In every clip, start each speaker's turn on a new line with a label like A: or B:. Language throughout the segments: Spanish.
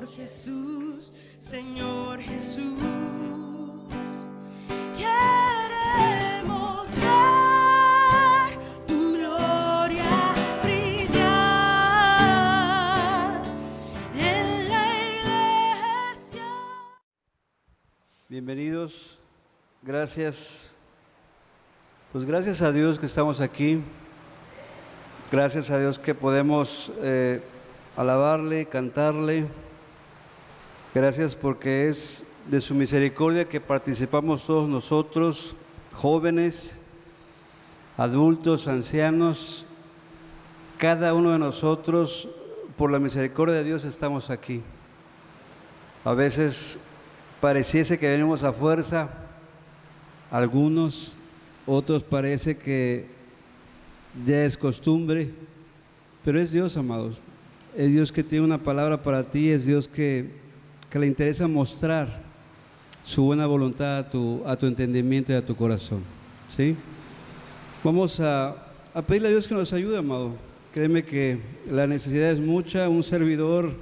A: Señor Jesús, Señor Jesús. Queremos ver tu gloria brillar en la iglesia.
B: Bienvenidos, gracias. Pues gracias a Dios que estamos aquí, gracias a Dios que podemos alabarle, cantarle, gracias porque es de su misericordia que participamos todos nosotros, jóvenes, adultos, ancianos, cada uno de nosotros, por la misericordia de Dios estamos aquí. A veces pareciese que venimos a fuerza, algunos, otros parece que ya es costumbre, pero es Dios, amados. Es Dios que tiene una palabra para ti, es Dios que le interesa mostrar su buena voluntad a tu entendimiento y a tu corazón, ¿sí? Vamos a pedirle a Dios que nos ayude, amado. Créeme que la necesidad es mucha, un servidor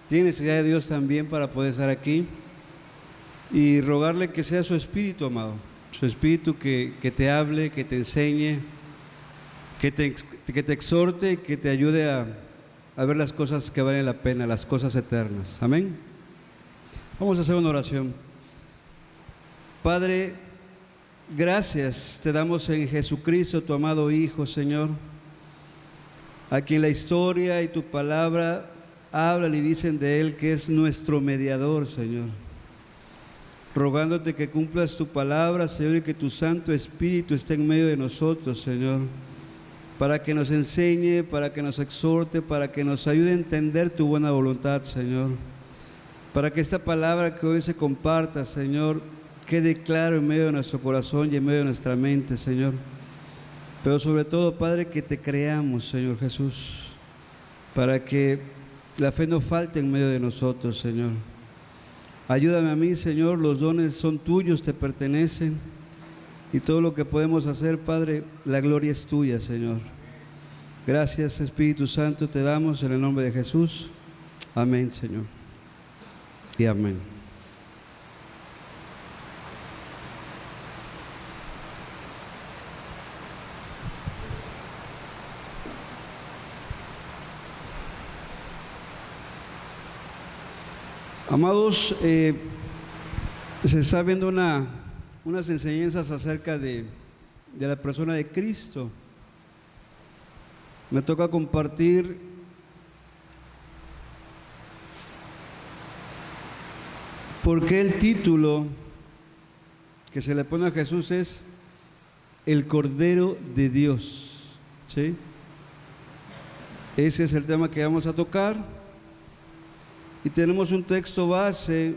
B: tiene necesidad de Dios también para poder estar aquí y rogarle que sea su Espíritu, amado. Su Espíritu que te hable, que te enseñe, que te exhorte y que te ayude a ver las cosas que valen la pena, las cosas eternas. Amén. Vamos a hacer una oración. Padre, gracias te damos en Jesucristo, tu amado Hijo, Señor, a quien la historia y tu palabra hablan y dicen de Él que es nuestro mediador, Señor. Rogándote que cumplas tu palabra, Señor, y que tu Santo Espíritu esté en medio de nosotros, Señor, para que nos enseñe, para que nos exhorte, para que nos ayude a entender tu buena voluntad, Señor, para que esta palabra que hoy se comparta, Señor, quede claro en medio de nuestro corazón y en medio de nuestra mente, Señor. Pero sobre todo, Padre, que te creamos, Señor Jesús, para que la fe no falte en medio de nosotros, Señor. Ayúdame a mí, Señor, los dones son tuyos, te pertenecen, y todo lo que podemos hacer, Padre, la gloria es tuya, Señor. Gracias, Espíritu Santo, te damos en el nombre de Jesús. Amén, Señor. Y amén. Amados, se está viendo unas enseñanzas acerca de la persona de Cristo. Me toca compartir por qué el título que se le pone a Jesús es el Cordero de Dios, ¿sí? Ese es el tema que vamos a tocar. Y tenemos un texto base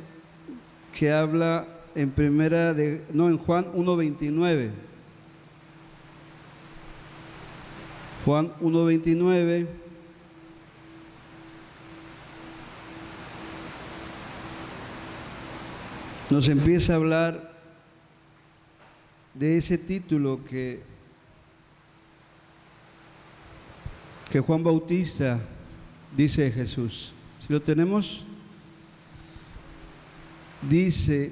B: que habla en Juan 1:29. Juan 1:29. Nos empieza a hablar de ese título que Juan Bautista dice de Jesús. ¿Sí lo tenemos? Dice: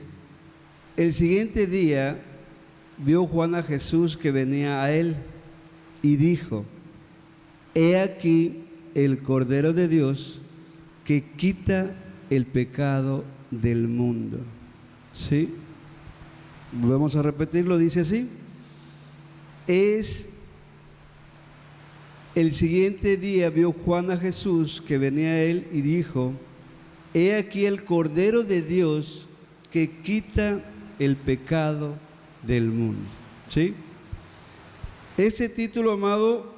B: el siguiente día vio Juan a Jesús que venía a él y dijo: he aquí el Cordero de Dios que quita el pecado del mundo. ¿Sí? Vamos a repetirlo, dice así: el siguiente día vio Juan a Jesús que venía a él y dijo: he aquí el Cordero de Dios que quita el pecado del mundo. ¿Sí? Este título, amado,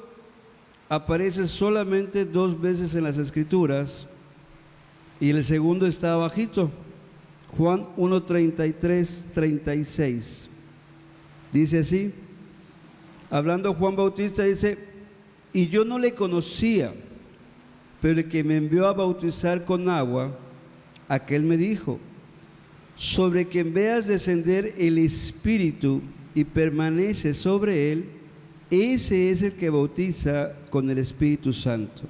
B: aparece solamente 2 veces en las Escrituras y el segundo está abajito, Juan 1:33-36. Dice así, hablando Juan Bautista, dice: y yo no le conocía, pero el que me envió a bautizar con agua, aquel me dijo: sobre quien veas descender el Espíritu y permanece sobre él, ese es el que bautiza con el Espíritu Santo.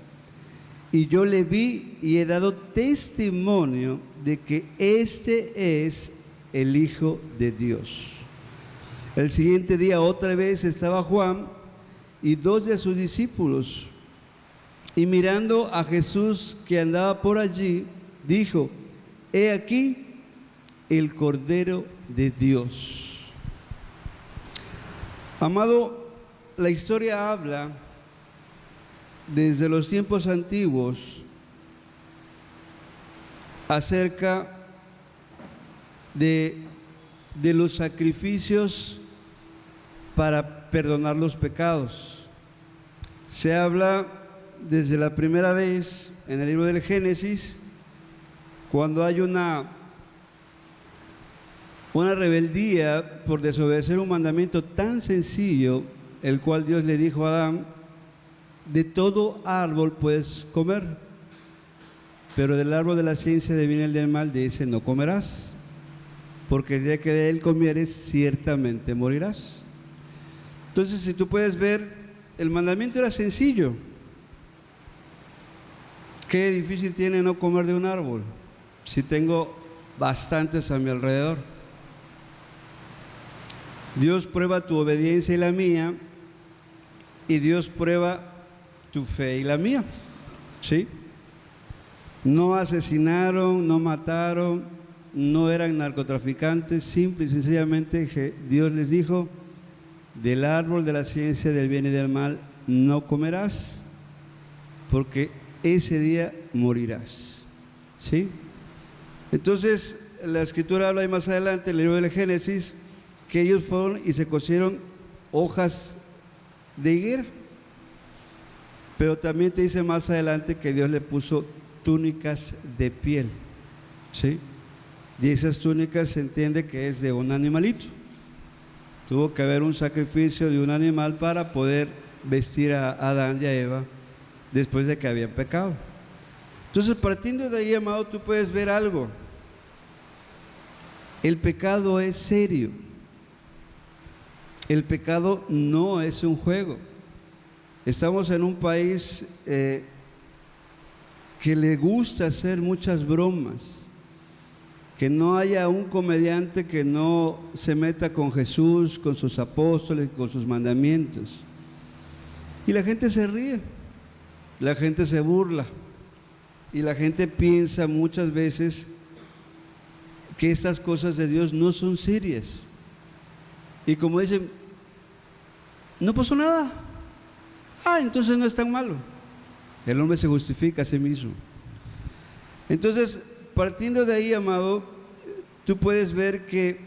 B: y yo le vi y he dado testimonio de que este es el Hijo de Dios. El siguiente día otra vez estaba Juan y 2 de sus discípulos, y mirando a Jesús que andaba por allí, dijo: he aquí el Cordero de Dios. Amado, la historia habla desde los tiempos antiguos acerca de los sacrificios para perdonar los pecados. Se habla desde la primera vez en el libro del Génesis, cuando hay una rebeldía por desobedecer un mandamiento tan sencillo, el cual Dios le dijo a Adán: de todo árbol puedes comer, pero del árbol de la ciencia del bien y del mal, de ese no comerás, porque el día que de él comieres ciertamente morirás. Entonces, si tú puedes ver, el mandamiento era sencillo. Qué difícil tiene no comer de un árbol, si tengo bastantes a mi alrededor. Dios prueba tu obediencia y la mía, y Dios prueba tu fe y la mía, ¿sí? No asesinaron, no mataron, no eran narcotraficantes, simple y sencillamente Dios les dijo: del árbol de la ciencia del bien y del mal no comerás, porque ese día morirás, ¿sí? Entonces, la escritura habla ahí más adelante, en el libro del Génesis, que ellos fueron y se cosieron hojas de higuera, pero también te dice más adelante que Dios le puso túnicas de piel, ¿sí? Y esas túnicas se entiende que es de un animalito. Tuvo que haber un sacrificio de un animal para poder vestir a Adán y a Eva después de que habían pecado. Entonces, partiendo de ahí, amado, tú puedes ver algo. El pecado es serio. El pecado no es un juego. Estamos en un país que le gusta hacer muchas bromas. Que no haya un comediante que no se meta con Jesús, con sus apóstoles, con sus mandamientos. Y la gente se ríe, la gente se burla, y la gente piensa muchas veces que estas cosas de Dios no son serias. Y como dicen, no pasó nada, entonces no es tan malo. El hombre se justifica a sí mismo. Entonces, partiendo de ahí, amado, tú puedes ver que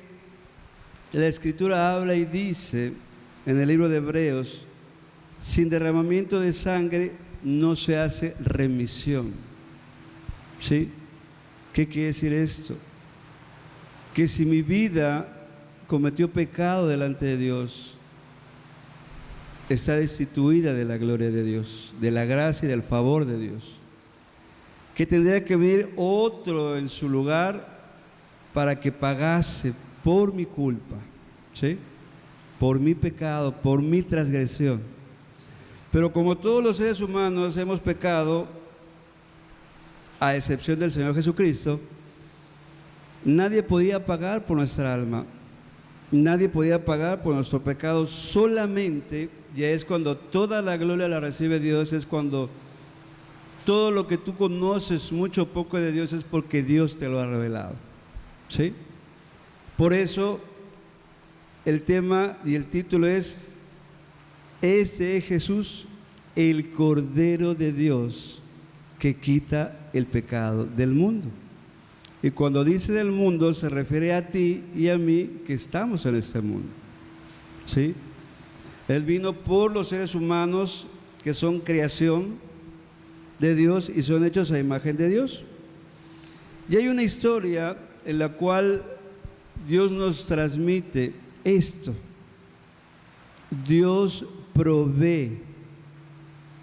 B: la Escritura habla y dice en el libro de Hebreos: sin derramamiento de sangre no se hace remisión, ¿sí? ¿Qué quiere decir esto? Que si mi vida cometió pecado delante de Dios, está destituida de la gloria de Dios, de la gracia y del favor de Dios, que tendría que venir otro en su lugar para que pagase por mi culpa, ¿sí? Por mi pecado, por mi transgresión. Pero como todos los seres humanos hemos pecado, a excepción del Señor Jesucristo, nadie podía pagar por nuestra alma, nadie podía pagar por nuestro pecado. Solamente, ya es cuando toda la gloria la recibe Dios, es cuando todo lo que tú conoces, mucho o poco de Dios, es porque Dios te lo ha revelado, ¿sí? Por eso el tema y el título es: este es Jesús, el Cordero de Dios que quita el pecado del mundo. Y cuando dice del mundo, se refiere a ti y a mí, que estamos en este mundo, ¿sí? Él vino por los seres humanos que son creación de Dios y son hechos a imagen de Dios. Y hay una historia en la cual Dios nos transmite esto. Dios provee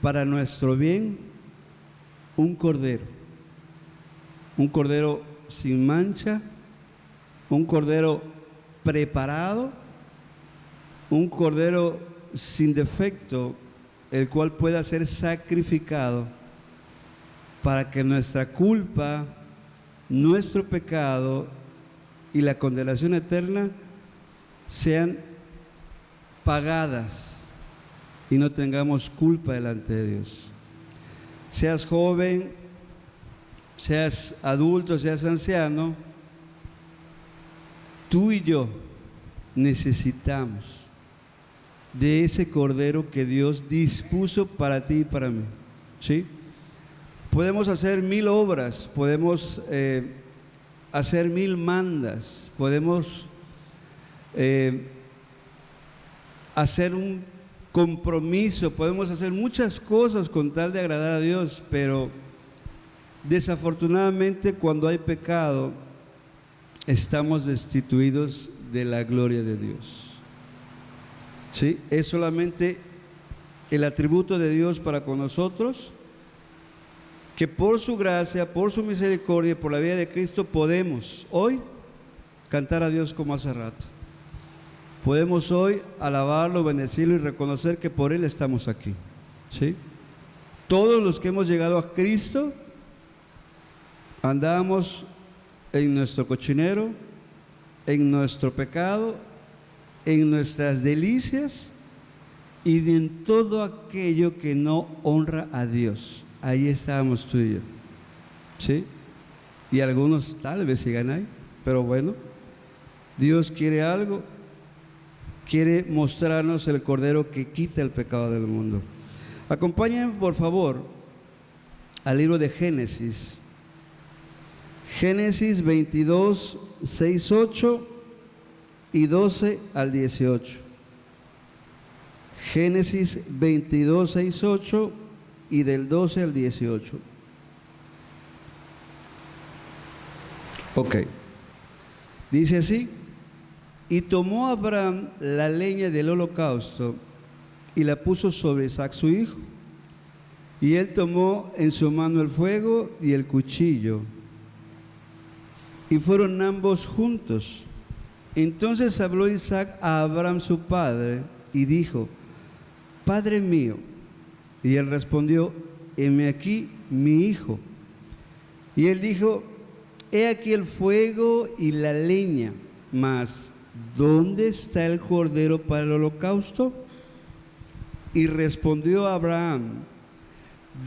B: para nuestro bien un cordero sin mancha, un cordero preparado, un cordero sin defecto, el cual pueda ser sacrificado para que nuestra culpa, nuestro pecado y la condenación eterna sean pagadas y no tengamos culpa delante de Dios. Seas joven, seas adulto, seas anciano, tú y yo necesitamos de ese cordero que Dios dispuso para ti y para mí, ¿sí? Podemos hacer 1000 obras, podemos hacer 1000 mandas, podemos hacer un compromiso, podemos hacer muchas cosas con tal de agradar a Dios, pero desafortunadamente cuando hay pecado estamos destituidos de la gloria de Dios. ¿Sí? Es solamente el atributo de Dios para con nosotros, que por su gracia, por su misericordia, por la vida de Cristo podemos hoy cantar a Dios como hace rato. Podemos hoy alabarlo, bendecirlo y reconocer que por Él estamos aquí, ¿sí? Todos los que hemos llegado a Cristo andamos en nuestro cochinero, en nuestro pecado, en nuestras delicias y en todo aquello que no honra a Dios. Ahí estábamos tú y yo, ¿sí? Y algunos tal vez sigan ahí, pero bueno, Dios quiere algo, quiere mostrarnos el Cordero que quita el pecado del mundo. Acompáñenme por favor al libro de Génesis. Génesis 22, 6, 8 y 12 al 18. Génesis 22, 6, 8 y del 12 al 18. Ok. Dice así: y tomó Abraham la leña del holocausto y la puso sobre Isaac su hijo. Y él tomó en su mano el fuego y el cuchillo. Y fueron ambos juntos. Entonces habló Isaac a Abraham su padre y dijo: Padre mío. Y él respondió: heme aquí, mi hijo. Y él dijo: he aquí el fuego y la leña, mas ¿dónde está el cordero para el holocausto? Y respondió Abraham: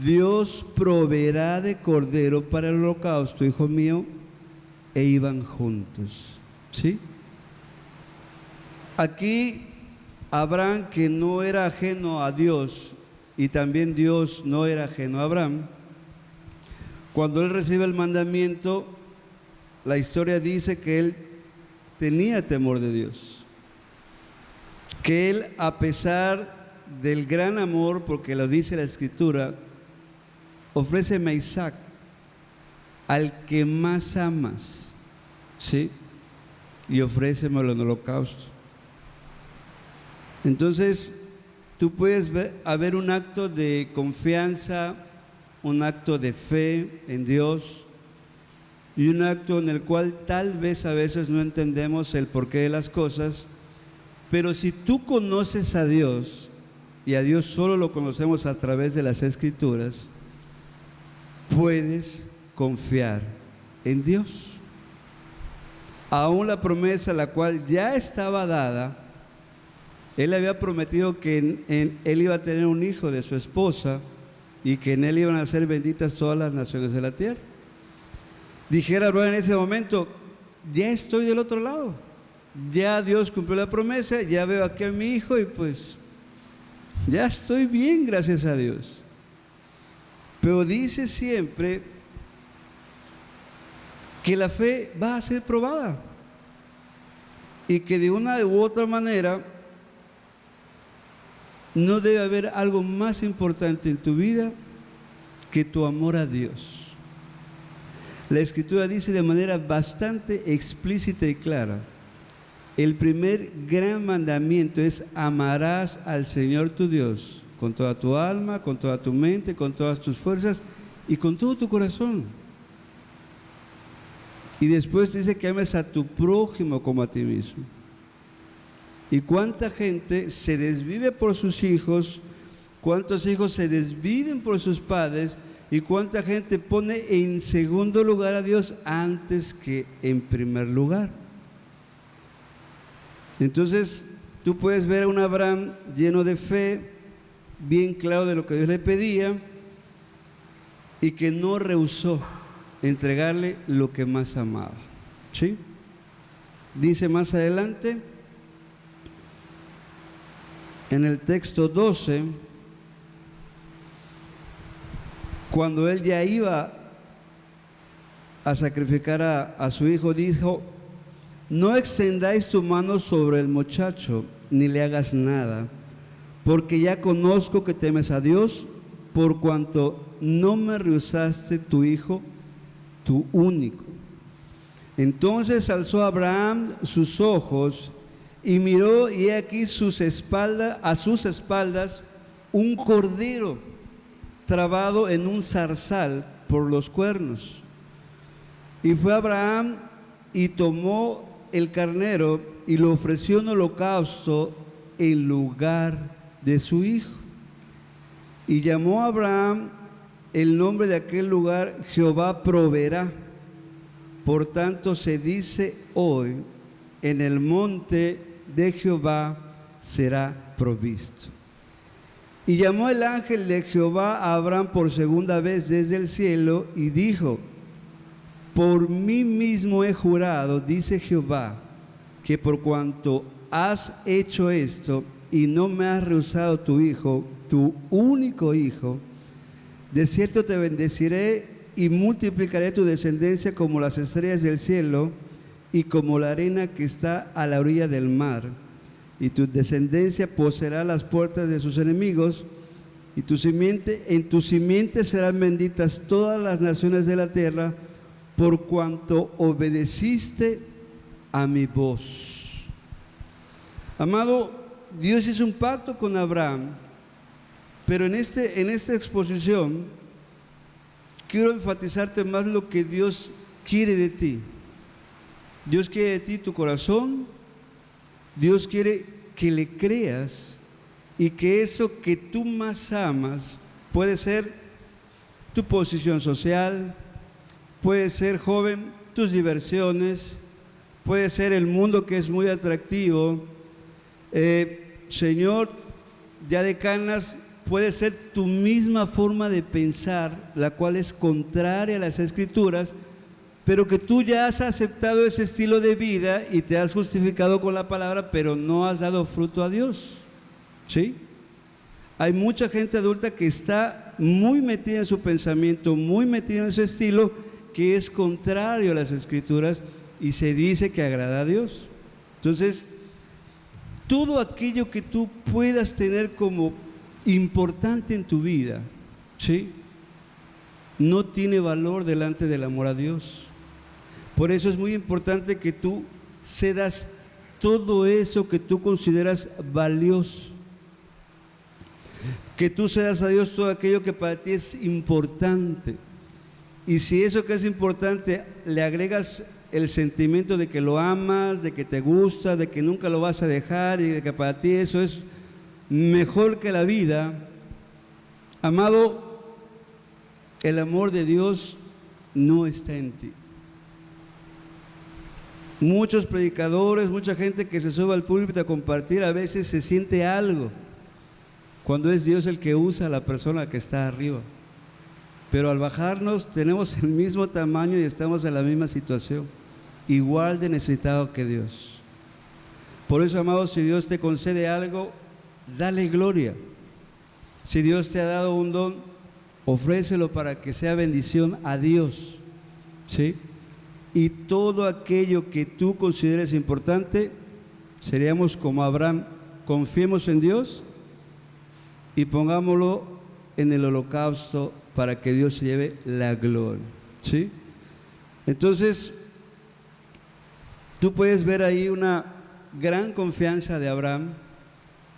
B: Dios proveerá de cordero para el holocausto, hijo mío. E iban juntos, ¿sí? Aquí Abraham, que no era ajeno a Dios, y también Dios no era ajeno a Abraham, cuando él recibe el mandamiento, la historia dice que él tenía temor de Dios, que él, a pesar del gran amor, porque lo dice la Escritura, ofréceme a Isaac, al que más amas, ¿sí? Y ofrécemelo en holocausto. Entonces, tú puedes haber un acto de confianza, un acto de fe en Dios y un acto en el cual tal vez a veces no entendemos el porqué de las cosas, pero si tú conoces a Dios, y a Dios solo lo conocemos a través de las Escrituras, puedes confiar en Dios. Aún la promesa, la cual ya estaba dada, Él había prometido que Él iba a tener un hijo de su esposa y que en Él iban a ser benditas todas las naciones de la tierra. Dijera Abraham en ese momento: ya estoy del otro lado, ya Dios cumplió la promesa, ya veo aquí a mi hijo y pues ya estoy bien, gracias a Dios. Pero dice siempre que la fe va a ser probada y que de una u otra manera no debe haber algo más importante en tu vida que tu amor a Dios. La Escritura dice de manera bastante explícita y clara: el primer gran mandamiento es: amarás al Señor tu Dios con toda tu alma, con toda tu mente, con todas tus fuerzas y con todo tu corazón. Y después dice que ames a tu prójimo como a ti mismo. ¿Y cuánta gente se desvive por sus hijos? ¿Cuántos hijos se desviven por sus padres? ¿Y cuánta gente pone en segundo lugar a Dios antes que en primer lugar? Entonces, tú puedes ver a un Abraham lleno de fe, bien claro de lo que Dios le pedía, y que no rehusó entregarle lo que más amaba. ¿Sí? Dice más adelante, en el texto 12, cuando él ya iba a sacrificar a su hijo, dijo: no extendáis tu mano sobre el muchacho, ni le hagas nada, porque ya conozco que temes a Dios, por cuanto no me rehusaste tu hijo, tu único. Entonces alzó Abraham sus ojos y miró, y he aquí a sus espaldas un cordero trabado en un zarzal por los cuernos. Y fue Abraham y tomó el carnero y lo ofreció en holocausto en lugar de su hijo. Y llamó a Abraham el nombre de aquel lugar: Jehová proveerá. Por tanto se dice hoy: en el monte de Jehová será provisto. Y llamó el ángel de Jehová a Abraham por segunda vez desde el cielo y dijo: por mí mismo he jurado, dice Jehová, que por cuanto has hecho esto y no me has rehusado tu hijo, tu único hijo, de cierto te bendeciré y multiplicaré tu descendencia como las estrellas del cielo y como la arena que está a la orilla del mar. Y tu descendencia poseerá las puertas de sus enemigos, y en tu simiente serán benditas todas las naciones de la tierra, por cuanto obedeciste a mi voz. Amado, Dios hizo un pacto con Abraham, pero en esta exposición quiero enfatizarte más lo que Dios quiere de ti. Dios quiere de ti tu corazón. Dios quiere que le creas, y que eso que tú más amas puede ser tu posición social, puede ser, joven, tus diversiones, puede ser el mundo que es muy atractivo. Señor, ya de canas, puede ser tu misma forma de pensar, la cual es contraria a las Escrituras, pero que tú ya has aceptado ese estilo de vida y te has justificado con la palabra, pero no has dado fruto a Dios. ¿Sí? Hay mucha gente adulta que está muy metida en su pensamiento, muy metida en ese estilo, que es contrario a las Escrituras y se dice que agrada a Dios. Entonces, todo aquello que tú puedas tener como importante en tu vida, ¿sí?, no tiene valor delante del amor a Dios. Por eso es muy importante que tú cedas todo eso que tú consideras valioso, que tú cedas a Dios todo aquello que para ti es importante. Y si eso que es importante le agregas el sentimiento de que lo amas, de que te gusta, de que nunca lo vas a dejar y de que para ti eso es mejor que la vida, amado, el amor de Dios no está en ti. Muchos predicadores, mucha gente que se sube al púlpito a compartir, a veces se siente algo, cuando es Dios el que usa a la persona que está arriba. Pero al bajarnos tenemos el mismo tamaño y estamos en la misma situación, igual de necesitado que Dios. Por eso, amados, si Dios te concede algo, dale gloria. Si Dios te ha dado un don, ofrécelo para que sea bendición a Dios, ¿sí? Y todo aquello que tú consideres importante, seríamos como Abraham: confiemos en Dios y pongámoslo en el holocausto para que Dios se lleve la gloria, ¿sí? Entonces, tú puedes ver ahí una gran confianza de Abraham,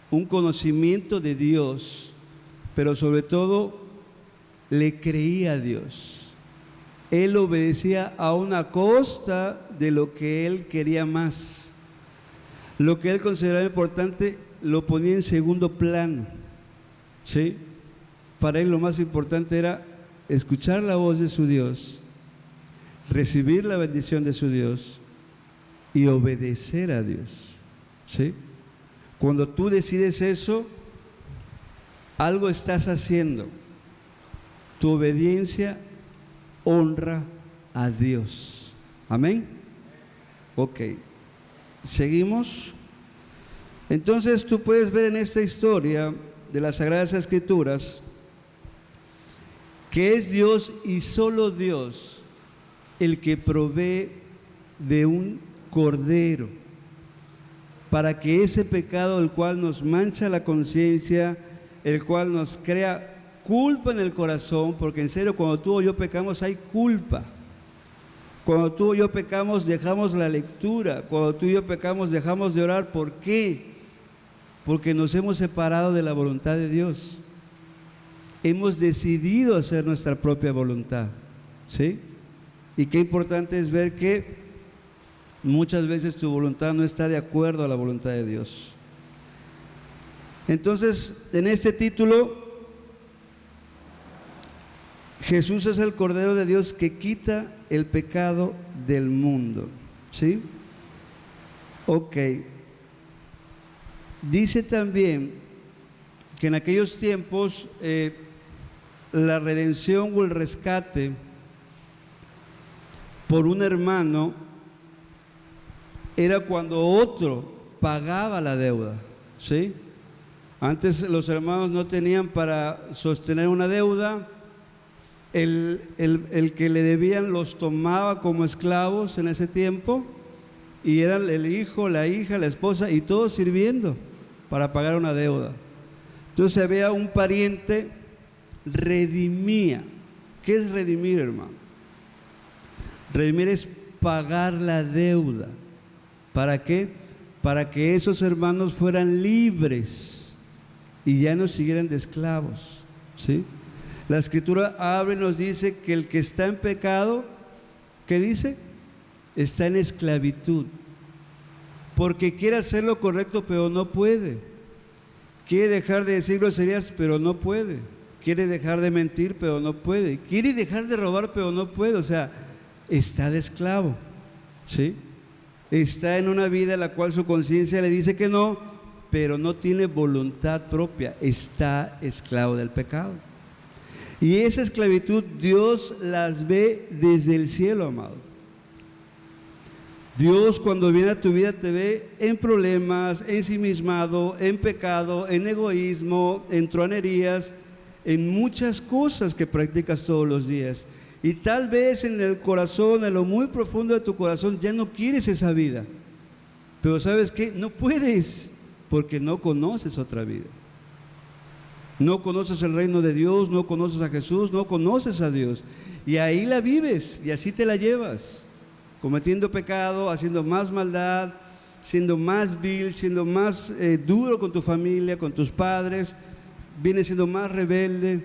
B: un conocimiento de Dios, pero sobre todo le creía a Dios. Él obedecía a una costa de lo que él quería más. Lo que él consideraba importante lo ponía en segundo plano, ¿sí? Para él lo más importante era escuchar la voz de su Dios, recibir la bendición de su Dios y obedecer a Dios. ¿Sí? Cuando tú decides eso, algo estás haciendo. Tu obediencia honra a Dios. Amén. Ok. Seguimos. Entonces tú puedes ver en esta historia de las Sagradas Escrituras que es Dios y solo Dios el que provee de un cordero para que ese pecado, el cual nos mancha la conciencia, el cual nos crea culpa en el corazón, porque en serio, cuando tú o yo pecamos hay culpa. Cuando tú o yo pecamos dejamos la lectura, cuando tú y yo pecamos dejamos de orar. ¿Por qué? Porque nos hemos separado de la voluntad de Dios. Hemos decidido hacer nuestra propia voluntad, ¿sí? Y qué importante es ver que muchas veces tu voluntad no está de acuerdo a la voluntad de Dios. Entonces, en este título, Jesús es el Cordero de Dios que quita el pecado del mundo, ¿sí? Ok. Dice también que en aquellos tiempos la redención o el rescate por un hermano era cuando otro pagaba la deuda, ¿sí? Antes los hermanos no tenían para sostener una deuda. El que le debían los tomaba como esclavos en ese tiempo, y eran el hijo, la hija, la esposa, y todos sirviendo para pagar una deuda. Entonces había un pariente, redimía. ¿Qué es redimir, hermano? Redimir es pagar la deuda. ¿Para qué? Para que esos hermanos fueran libres y ya no siguieran de esclavos, ¿sí? La Escritura habla y nos dice que el que está en pecado, ¿qué dice? Está en esclavitud, porque quiere hacer lo correcto pero no puede. Quiere dejar de decir groserías pero no puede. Quiere dejar de mentir pero no puede. Quiere dejar de robar pero no puede. O sea, está de esclavo, ¿sí? Está en una vida en la cual su conciencia le dice que no, pero no tiene voluntad propia. Está esclavo del pecado. Y esa esclavitud Dios las ve desde el cielo, amado. Dios, cuando viene a tu vida, te ve en problemas, ensimismado, en pecado, en egoísmo, en truanerías, en muchas cosas que practicas todos los días. Y tal vez en el corazón, en lo muy profundo de tu corazón, ya no quieres esa vida. Pero ¿sabes qué? No puedes, porque no conoces otra vida. No conoces el reino de Dios, no conoces a Jesús, no conoces a Dios. Y ahí la vives y así te la llevas, cometiendo pecado, haciendo más maldad, siendo más vil, siendo más duro con tu familia, con tus padres, vienes siendo más rebelde.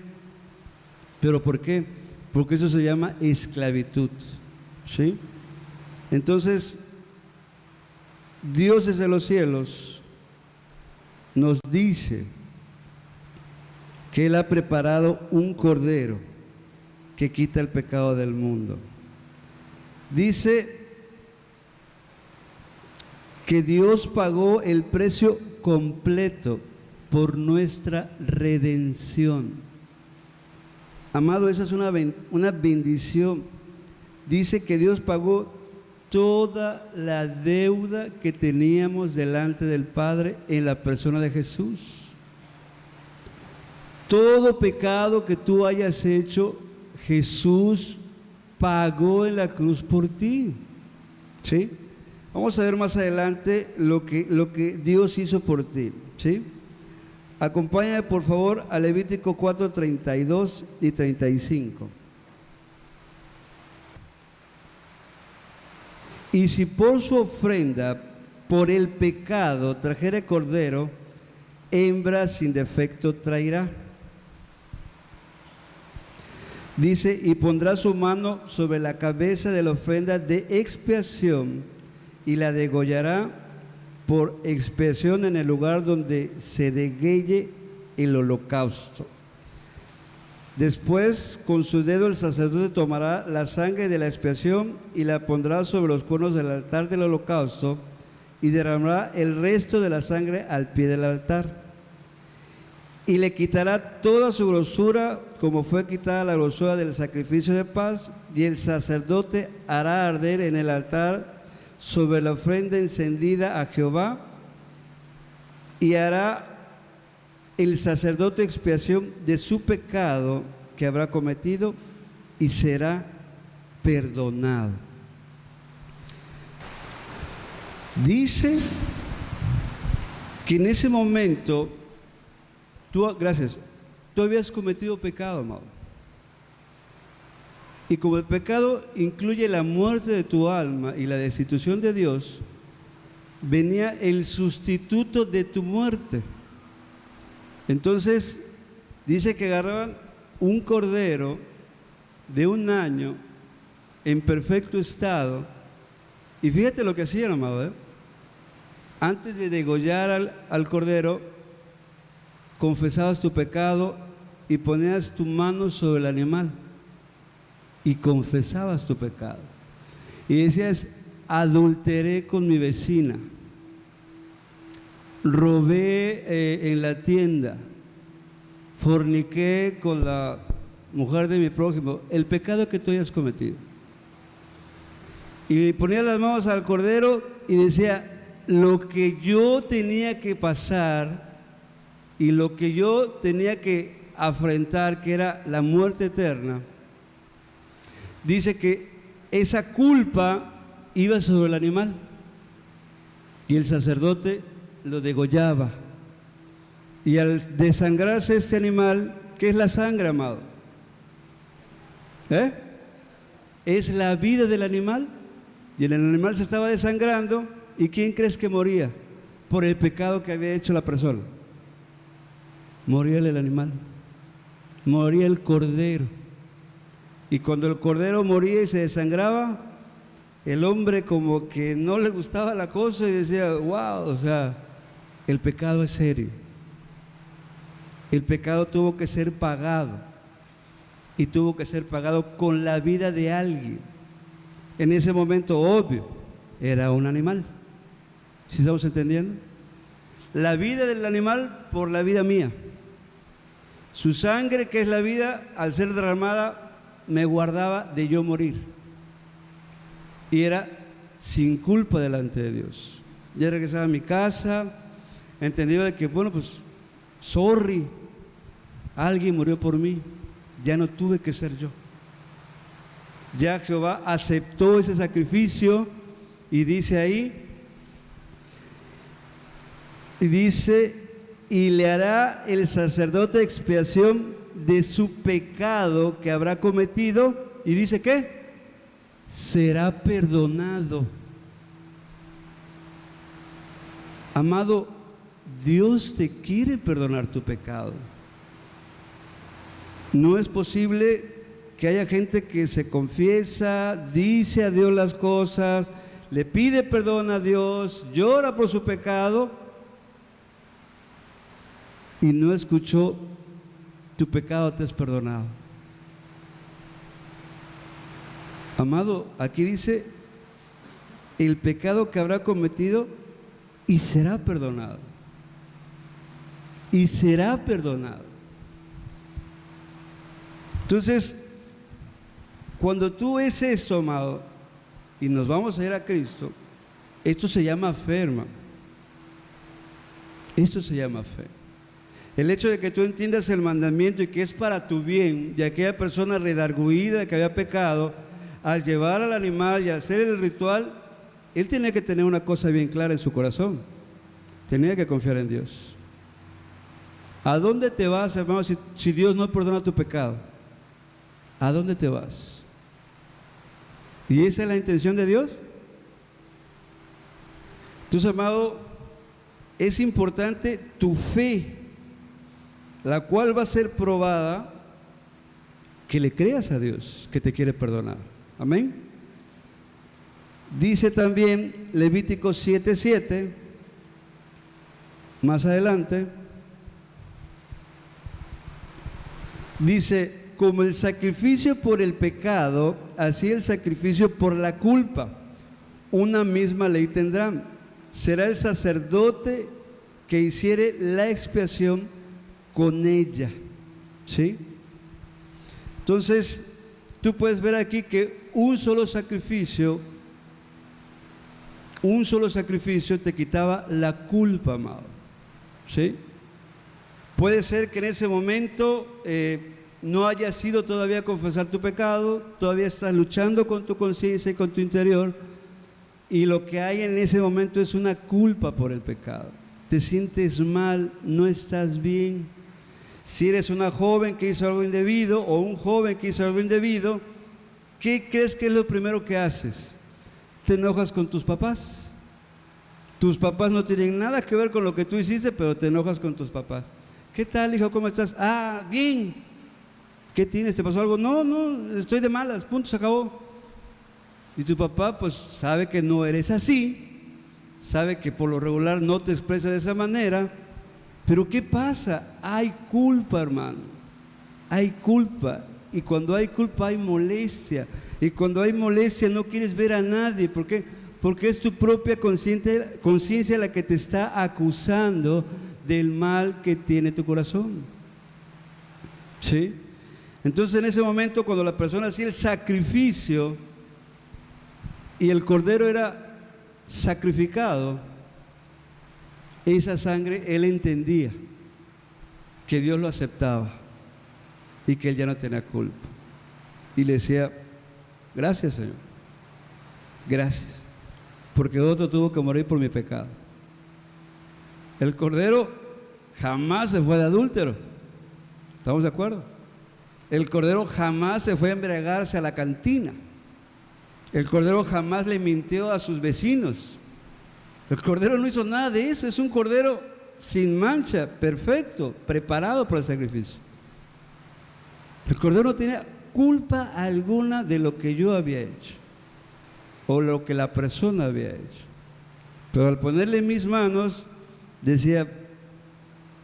B: ¿Pero por qué? Porque eso se llama esclavitud, ¿sí? Entonces, Dios desde los cielos nos dice que Él ha preparado un cordero que quita el pecado del mundo. Dice que Dios pagó el precio completo por nuestra redención. Amado, esa es una bendición. Dice que Dios pagó toda la deuda que teníamos delante del Padre en la persona de Jesús. Todo pecado que tú hayas hecho, Jesús pagó en la cruz por ti, ¿sí? Vamos a ver más adelante lo que Dios hizo por ti, ¿sí? Acompáñame por favor a Levítico 4, 32 y 35. Y si por su ofrenda, por el pecado, trajere cordero, hembra sin defecto traerá. Dice, y pondrá su mano sobre la cabeza de la ofrenda de expiación y la degollará por expiación en el lugar donde se deguelle el holocausto. Después, con su dedo el sacerdote tomará la sangre de la expiación y la pondrá sobre los cuernos del altar del holocausto y derramará el resto de la sangre al pie del altar. Y le quitará toda su grosura, como fue quitada la grosura del sacrificio de paz, y el sacerdote hará arder en el altar sobre la ofrenda encendida a Jehová, y hará el sacerdote expiación de su pecado que habrá cometido, y será perdonado. Dice que en ese momento tú habías cometido pecado, amado. Y como el pecado incluye la muerte de tu alma y la destitución de Dios, venía el sustituto de tu muerte. Entonces, dice que agarraban un cordero de 1 año en perfecto estado, y fíjate lo que hacían, amado, antes de degollar al cordero, confesabas tu pecado y ponías tu mano sobre el animal y confesabas tu pecado y decías: adulteré con mi vecina, robé en la tienda, forniqué con la mujer de mi prójimo, el pecado que tú hayas cometido. Y ponía las manos al cordero y decía: lo que yo tenía que pasar y lo que yo tenía que afrontar, que era la muerte eterna, dice que esa culpa iba sobre el animal y el sacerdote lo degollaba. Y al desangrarse este animal, ¿qué es la sangre, amado? Es la vida del animal, y el animal se estaba desangrando. ¿Y quién crees que moría? Por el pecado que había hecho la persona. Moría el animal, moría el cordero. Y cuando el cordero moría y se desangraba, el hombre como que no le gustaba la cosa y decía: wow, o sea, el pecado es serio. El pecado tuvo que ser pagado, y tuvo que ser pagado con la vida de alguien. En ese momento, obvio, era un animal. ¿Sí estamos entendiendo? La vida del animal por la vida mía. Su sangre, que es la vida, al ser derramada, me guardaba de yo morir. Y era sin culpa delante de Dios. Ya regresaba a mi casa, entendido de que, bueno, pues, sorry, alguien murió por mí, ya no tuve que ser yo. Ya Jehová aceptó ese sacrificio, y dice ahí, y le hará el sacerdote expiación de su pecado que habrá cometido, y dice ¿qué? Será perdonado. Amado, Dios te quiere perdonar tu pecado. No es posible que haya gente que se confiesa, dice a Dios las cosas, le pide perdón a Dios, llora por su pecado, y no escuchó: tu pecado te es perdonado. Amado, aquí dice: el pecado que habrá cometido, y será perdonado. Y será perdonado. Entonces, cuando tú ves eso, amado, y nos vamos a ir a Cristo, esto se llama fe, hermano. Esto se llama fe. El hecho de que tú entiendas el mandamiento y que es para tu bien, de aquella persona redarguida que había pecado, al llevar al animal y al hacer el ritual, él tenía que tener una cosa bien clara en su corazón: tenía que confiar en Dios. ¿A dónde te vas, hermano, si Dios no perdona tu pecado? ¿A dónde te vas? ¿Y esa es la intención de Dios? Entonces, amado, es importante tu fe, la cual va a ser probada, que le creas a Dios que te quiere perdonar. Amén. Dice también Levítico 7:7, más adelante, dice: como el sacrificio por el pecado, así el sacrificio por la culpa. Una misma ley tendrán. Será el sacerdote que hiciere la expiación con ella. ¿Sí? Entonces, tú puedes ver aquí que un solo sacrificio te quitaba la culpa, amado. ¿Sí? Puede ser que en ese momento no hayas sido todavía a confesar tu pecado, todavía estás luchando con tu conciencia y con tu interior, y lo que hay en ese momento es una culpa por el pecado. Te sientes mal, no estás bien. Si eres una joven que hizo algo indebido o un joven que hizo algo indebido, ¿qué crees que es lo primero que haces? Te enojas con tus papás. Tus papás no tienen nada que ver con lo que tú hiciste, pero te enojas con tus papás. ¿Qué tal, hijo? ¿Cómo estás? Ah, bien. ¿Qué tienes? ¿Te pasó algo? No, estoy de malas, punto, se acabó. Y tu papá pues sabe que no eres así, sabe que por lo regular no te expresas de esa manera, pero ¿qué pasa? Hay culpa, hermano, hay culpa, y cuando hay culpa hay molestia, y cuando hay molestia no quieres ver a nadie. ¿Por qué? Porque es tu propia conciencia la que te está acusando del mal que tiene tu corazón. ¿Sí? Entonces en ese momento, cuando la persona hacía el sacrificio y el cordero era sacrificado, esa sangre él entendía que Dios lo aceptaba y que él ya no tenía culpa, y le decía: gracias, Señor, gracias, porque otro tuvo que morir por mi pecado. El cordero jamás se fue de adúltero, ¿estamos de acuerdo? El cordero jamás se fue a embriagarse a la cantina. El cordero jamás le mintió a sus vecinos. El cordero no hizo nada de eso. Es un cordero sin mancha, perfecto, preparado para el sacrificio. El cordero no tenía culpa alguna de lo que yo había hecho o lo que la persona había hecho. Pero al ponerle mis manos, decía: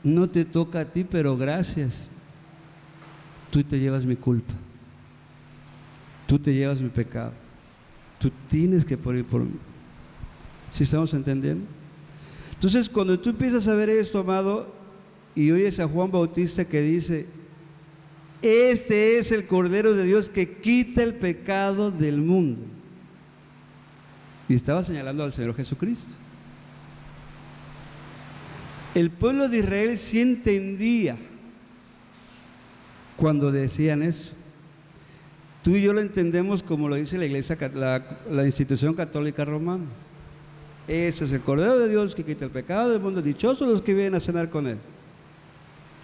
B: no te toca a ti, pero gracias. Tú te llevas mi culpa, tú te llevas mi pecado, tú tienes que morir por mí. ¿Sí estamos entendiendo? Entonces, cuando tú empiezas a ver esto, amado, y oyes a Juan Bautista que dice: este es el Cordero de Dios que quita el pecado del mundo, y estaba señalando al Señor Jesucristo. El pueblo de Israel sí entendía cuando decían eso. Tú y yo lo entendemos como lo dice la Iglesia, la institución católica romana. Ese es el Cordero de Dios que quita el pecado del mundo. Dichosos los que vienen a cenar con Él.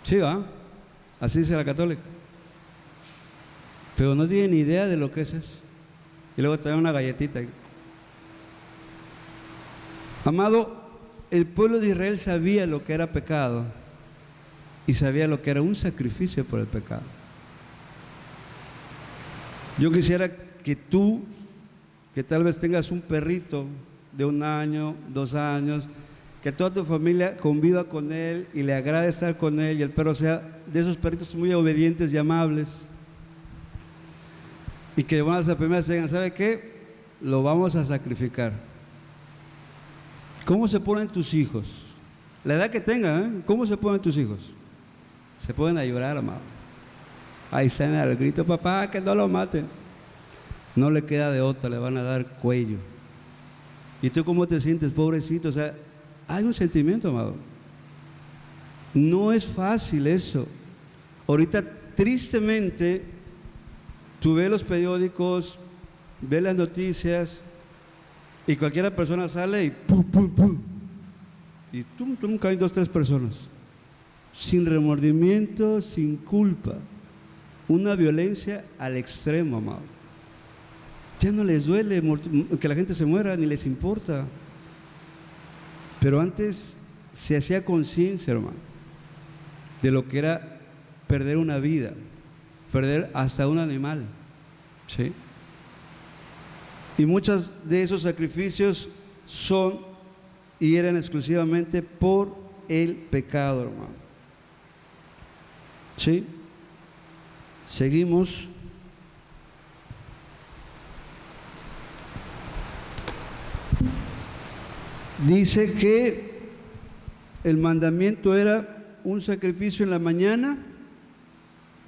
B: Sí, ¿va? Así dice la católica. Pero no tienen ni idea de lo que es eso. Y luego traen una galletita. Amado, el pueblo de Israel sabía lo que era pecado y sabía lo que era un sacrificio por el pecado. Yo quisiera que tú, que tal vez tengas un perrito de 1 año, 2 años, que toda tu familia conviva con él y le agrade estar con él, y el perro sea de esos perritos muy obedientes y amables, y que van a la primera digan: ¿sabe qué? Lo vamos a sacrificar. ¿Cómo se ponen tus hijos? La edad que tengan, ¿cómo se ponen tus hijos? Se pueden a llorar, amado. Ahí están al grito: papá, que no lo maten. No le queda de otra, le van a dar cuello. ¿Y tú cómo te sientes, pobrecito? O sea, hay un sentimiento, amado. No es fácil eso. Ahorita, tristemente, tú ves los periódicos, ves las noticias, y cualquier persona sale y pum, pum, pum. Y tum, caen 2, 3 personas. Sin remordimiento, sin culpa. Una violencia al extremo, amado. Ya no les duele que la gente se muera, ni les importa. Pero antes se hacía conciencia, hermano, de lo que era perder una vida, perder hasta un animal, ¿sí? Y muchos de esos sacrificios son y eran exclusivamente por el pecado, hermano. ¿Sí? Seguimos. Dice que el mandamiento era un sacrificio en la mañana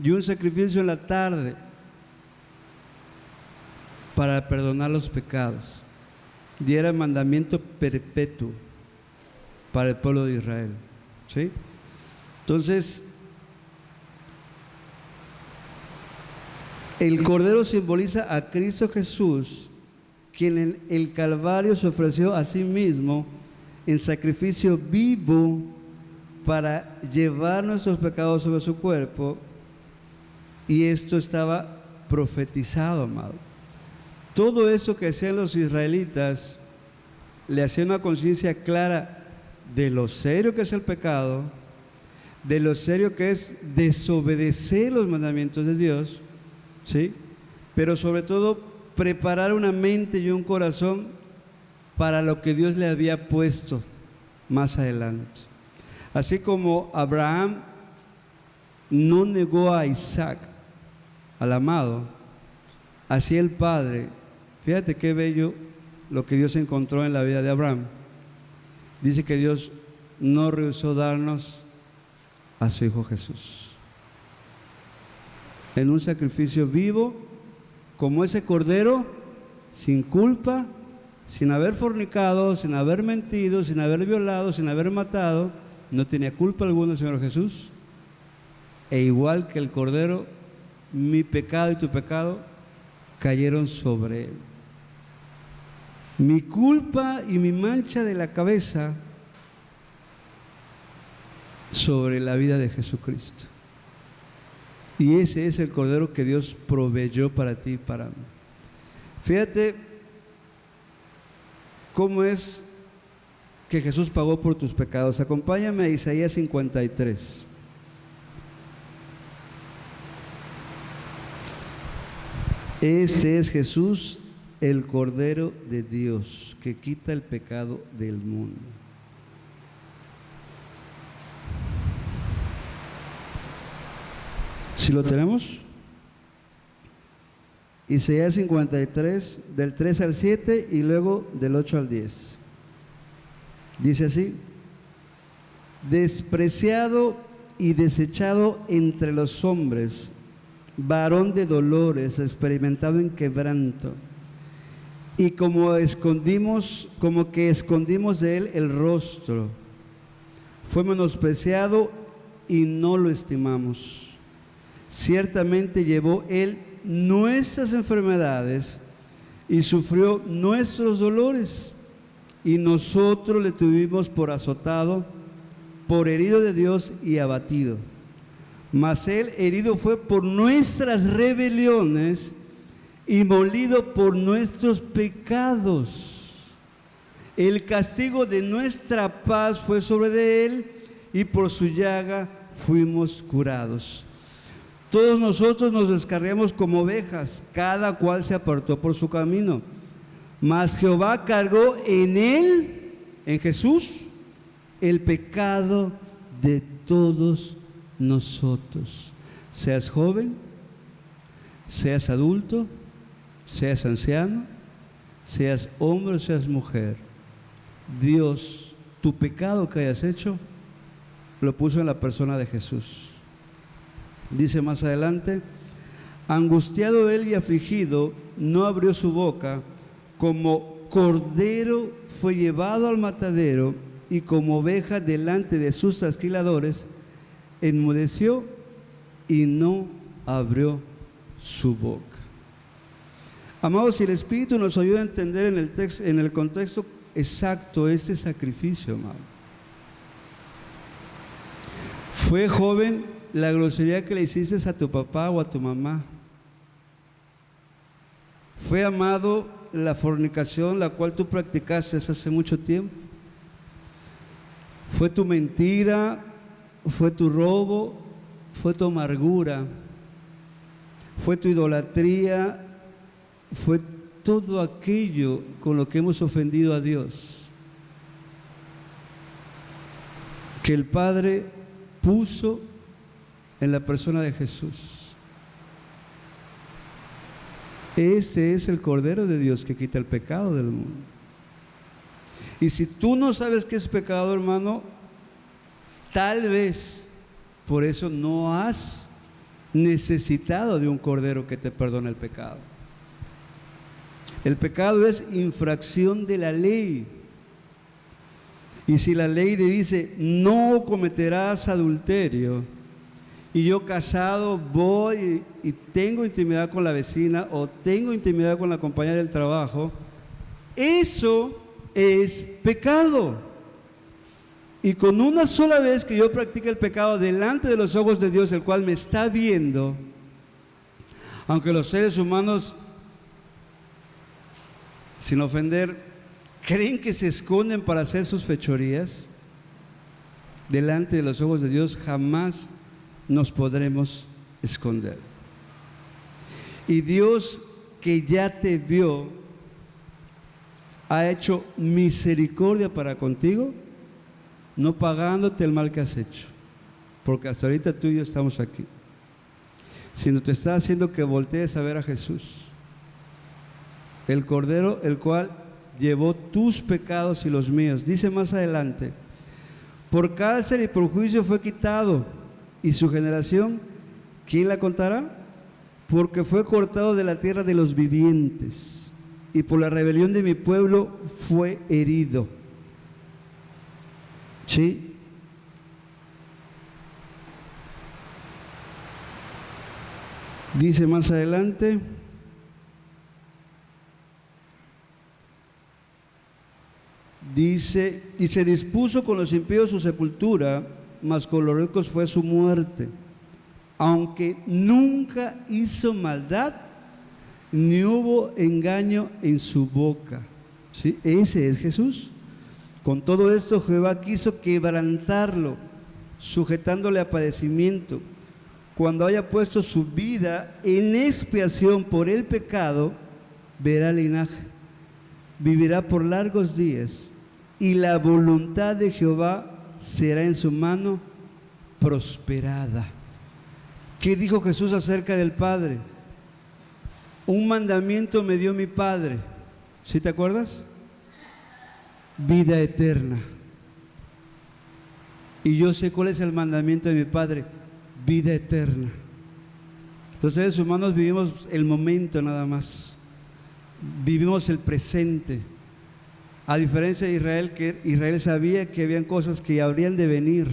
B: y un sacrificio en la tarde para perdonar los pecados. Y era mandamiento perpetuo para el pueblo de Israel. ¿Sí? Entonces, el Cordero simboliza a Cristo Jesús, quien en el Calvario se ofreció a sí mismo en sacrificio vivo para llevar nuestros pecados sobre su cuerpo, y esto estaba profetizado, amado. Todo eso que hacían los israelitas le hacía una conciencia clara de lo serio que es el pecado, de lo serio que es desobedecer los mandamientos de Dios, ¿sí? Pero sobre todo preparar una mente y un corazón para lo que Dios le había puesto más adelante. Así como Abraham no negó a Isaac, al amado, así el Padre, fíjate qué bello lo que Dios encontró en la vida de Abraham. Dice que Dios no rehusó darnos a su Hijo Jesús en un sacrificio vivo, como ese cordero, sin culpa, sin haber fornicado, sin haber mentido, sin haber violado, sin haber matado. No tenía culpa alguna el Señor Jesús. E igual que el cordero, mi pecado y tu pecado cayeron sobre él. Mi culpa y mi mancha de la cabeza sobre la vida de Jesucristo. Y ese es el cordero que Dios proveyó para ti y para mí. Fíjate cómo es que Jesús pagó por tus pecados. Acompáñame a Isaías 53. Ese es Jesús, el Cordero de Dios, que quita el pecado del mundo. ¿Sí lo tenemos? Isaías 53, del 3 al 7 y luego del 8 al 10. Dice así: despreciado y desechado entre los hombres, varón de dolores, experimentado en quebranto, y como que escondimos de él el rostro, fue menospreciado y no lo estimamos. Ciertamente llevó él nuestras enfermedades y sufrió nuestros dolores, y nosotros le tuvimos por azotado, por herido de Dios y abatido. Mas él herido fue por nuestras rebeliones y molido por nuestros pecados. El castigo de nuestra paz fue sobre de él, y por su llaga fuimos curados. Todos nosotros nos descarriamos como ovejas, cada cual se apartó por su camino. Mas Jehová cargó en él, en Jesús, el pecado de todos nosotros. Seas joven, seas adulto, seas anciano, seas hombre o seas mujer, Dios, tu pecado que hayas hecho, lo puso en la persona de Jesús. Dice más adelante: angustiado él y afligido, no abrió su boca, como cordero fue llevado al matadero, y como oveja delante de sus trasquiladores, enmudeció y no abrió su boca. Amados, si el Espíritu nos ayuda a entender en el contexto exacto este sacrificio, amado. Fue, joven, la grosería que le hiciste a tu papá o a tu mamá. Fue, amado, la fornicación la cual tú practicaste hace mucho tiempo. Fue tu mentira, fue tu robo, fue tu amargura, fue tu idolatría, fue todo aquello con lo que hemos ofendido a Dios, que el Padre puso en la persona de Jesús. Ese es el Cordero de Dios que quita el pecado del mundo. Y si tú no sabes qué es pecado, hermano, tal vez por eso no has necesitado de un Cordero que te perdone el pecado. El pecado es infracción de la ley. Y si la ley te dice, no cometerás adulterio, y yo casado voy y tengo intimidad con la vecina o tengo intimidad con la compañera del trabajo, eso es pecado. Y con una sola vez que yo practique el pecado delante de los ojos de Dios, el cual me está viendo, aunque los seres humanos, sin ofender, creen que se esconden para hacer sus fechorías, delante de los ojos de Dios jamás nos podremos esconder. Y Dios, que ya te vio, ha hecho misericordia para contigo, no pagándote el mal que has hecho, porque hasta ahorita tú y yo estamos aquí, sino te está haciendo que voltees a ver a Jesús, el Cordero, el cual llevó tus pecados y los míos. Dice más adelante, por cárcel y por juicio fue quitado, y su generación, ¿quién la contará? Porque fue cortado de la tierra de los vivientes, y por la rebelión de mi pueblo fue herido. ¿Sí? Dice más adelante, dice, y se dispuso con los impíos su sepultura, mas con los ricos fue su muerte, aunque nunca hizo maldad, ni hubo engaño en su boca. ¿Sí? Ese es Jesús. Con todo esto Jehová quiso quebrantarlo, sujetándole a padecimiento. Cuando haya puesto su vida en expiación por el pecado, verá linaje, vivirá por largos días, y la voluntad de Jehová será en su mano prosperada. ¿Qué dijo Jesús acerca del Padre? Un mandamiento me dio mi Padre. ¿Sí te acuerdas? Vida eterna. Y yo sé cuál es el mandamiento de mi Padre: vida eterna. Los seres humanos vivimos el momento nada más, vivimos el presente, a diferencia de Israel, que Israel sabía que habían cosas que habrían de venir.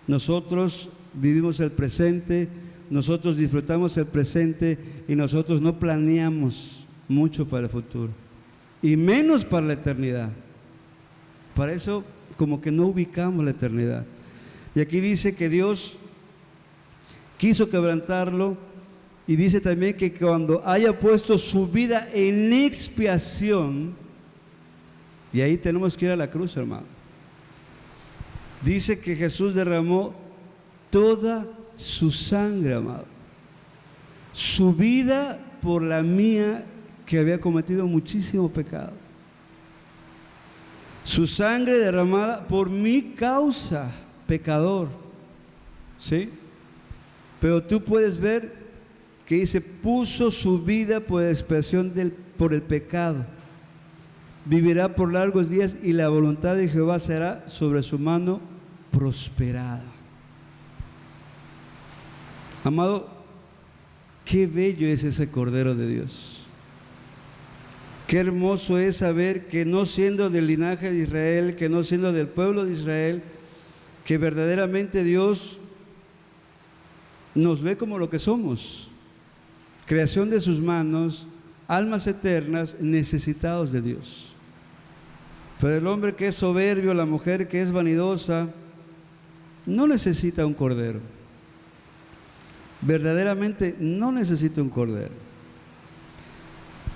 B: Nosotros vivimos el presente, nosotros disfrutamos el presente, y nosotros no planeamos mucho para el futuro, y menos para la eternidad. Para eso como que no ubicamos la eternidad. Y aquí dice que Dios quiso quebrantarlo, y dice también que cuando haya puesto su vida en expiación, y ahí tenemos que ir a la cruz, hermano. Dice que Jesús derramó toda su sangre, amado, su vida por la mía, que había cometido muchísimo pecado. Su sangre derramada por mi causa, pecador. ¿Sí? Pero tú puedes ver que dice, puso su vida por expiación por el pecado. Vivirá por largos días, y la voluntad de Jehová será sobre su mano prosperada. Amado, qué bello es ese Cordero de Dios. Qué hermoso es saber que no siendo del linaje de Israel, que no siendo del pueblo de Israel, que verdaderamente Dios nos ve como lo que somos, creación de sus manos, almas eternas, necesitados de Dios. Pero el hombre que es soberbio, la mujer que es vanidosa, no necesita un cordero. Verdaderamente no necesita un cordero.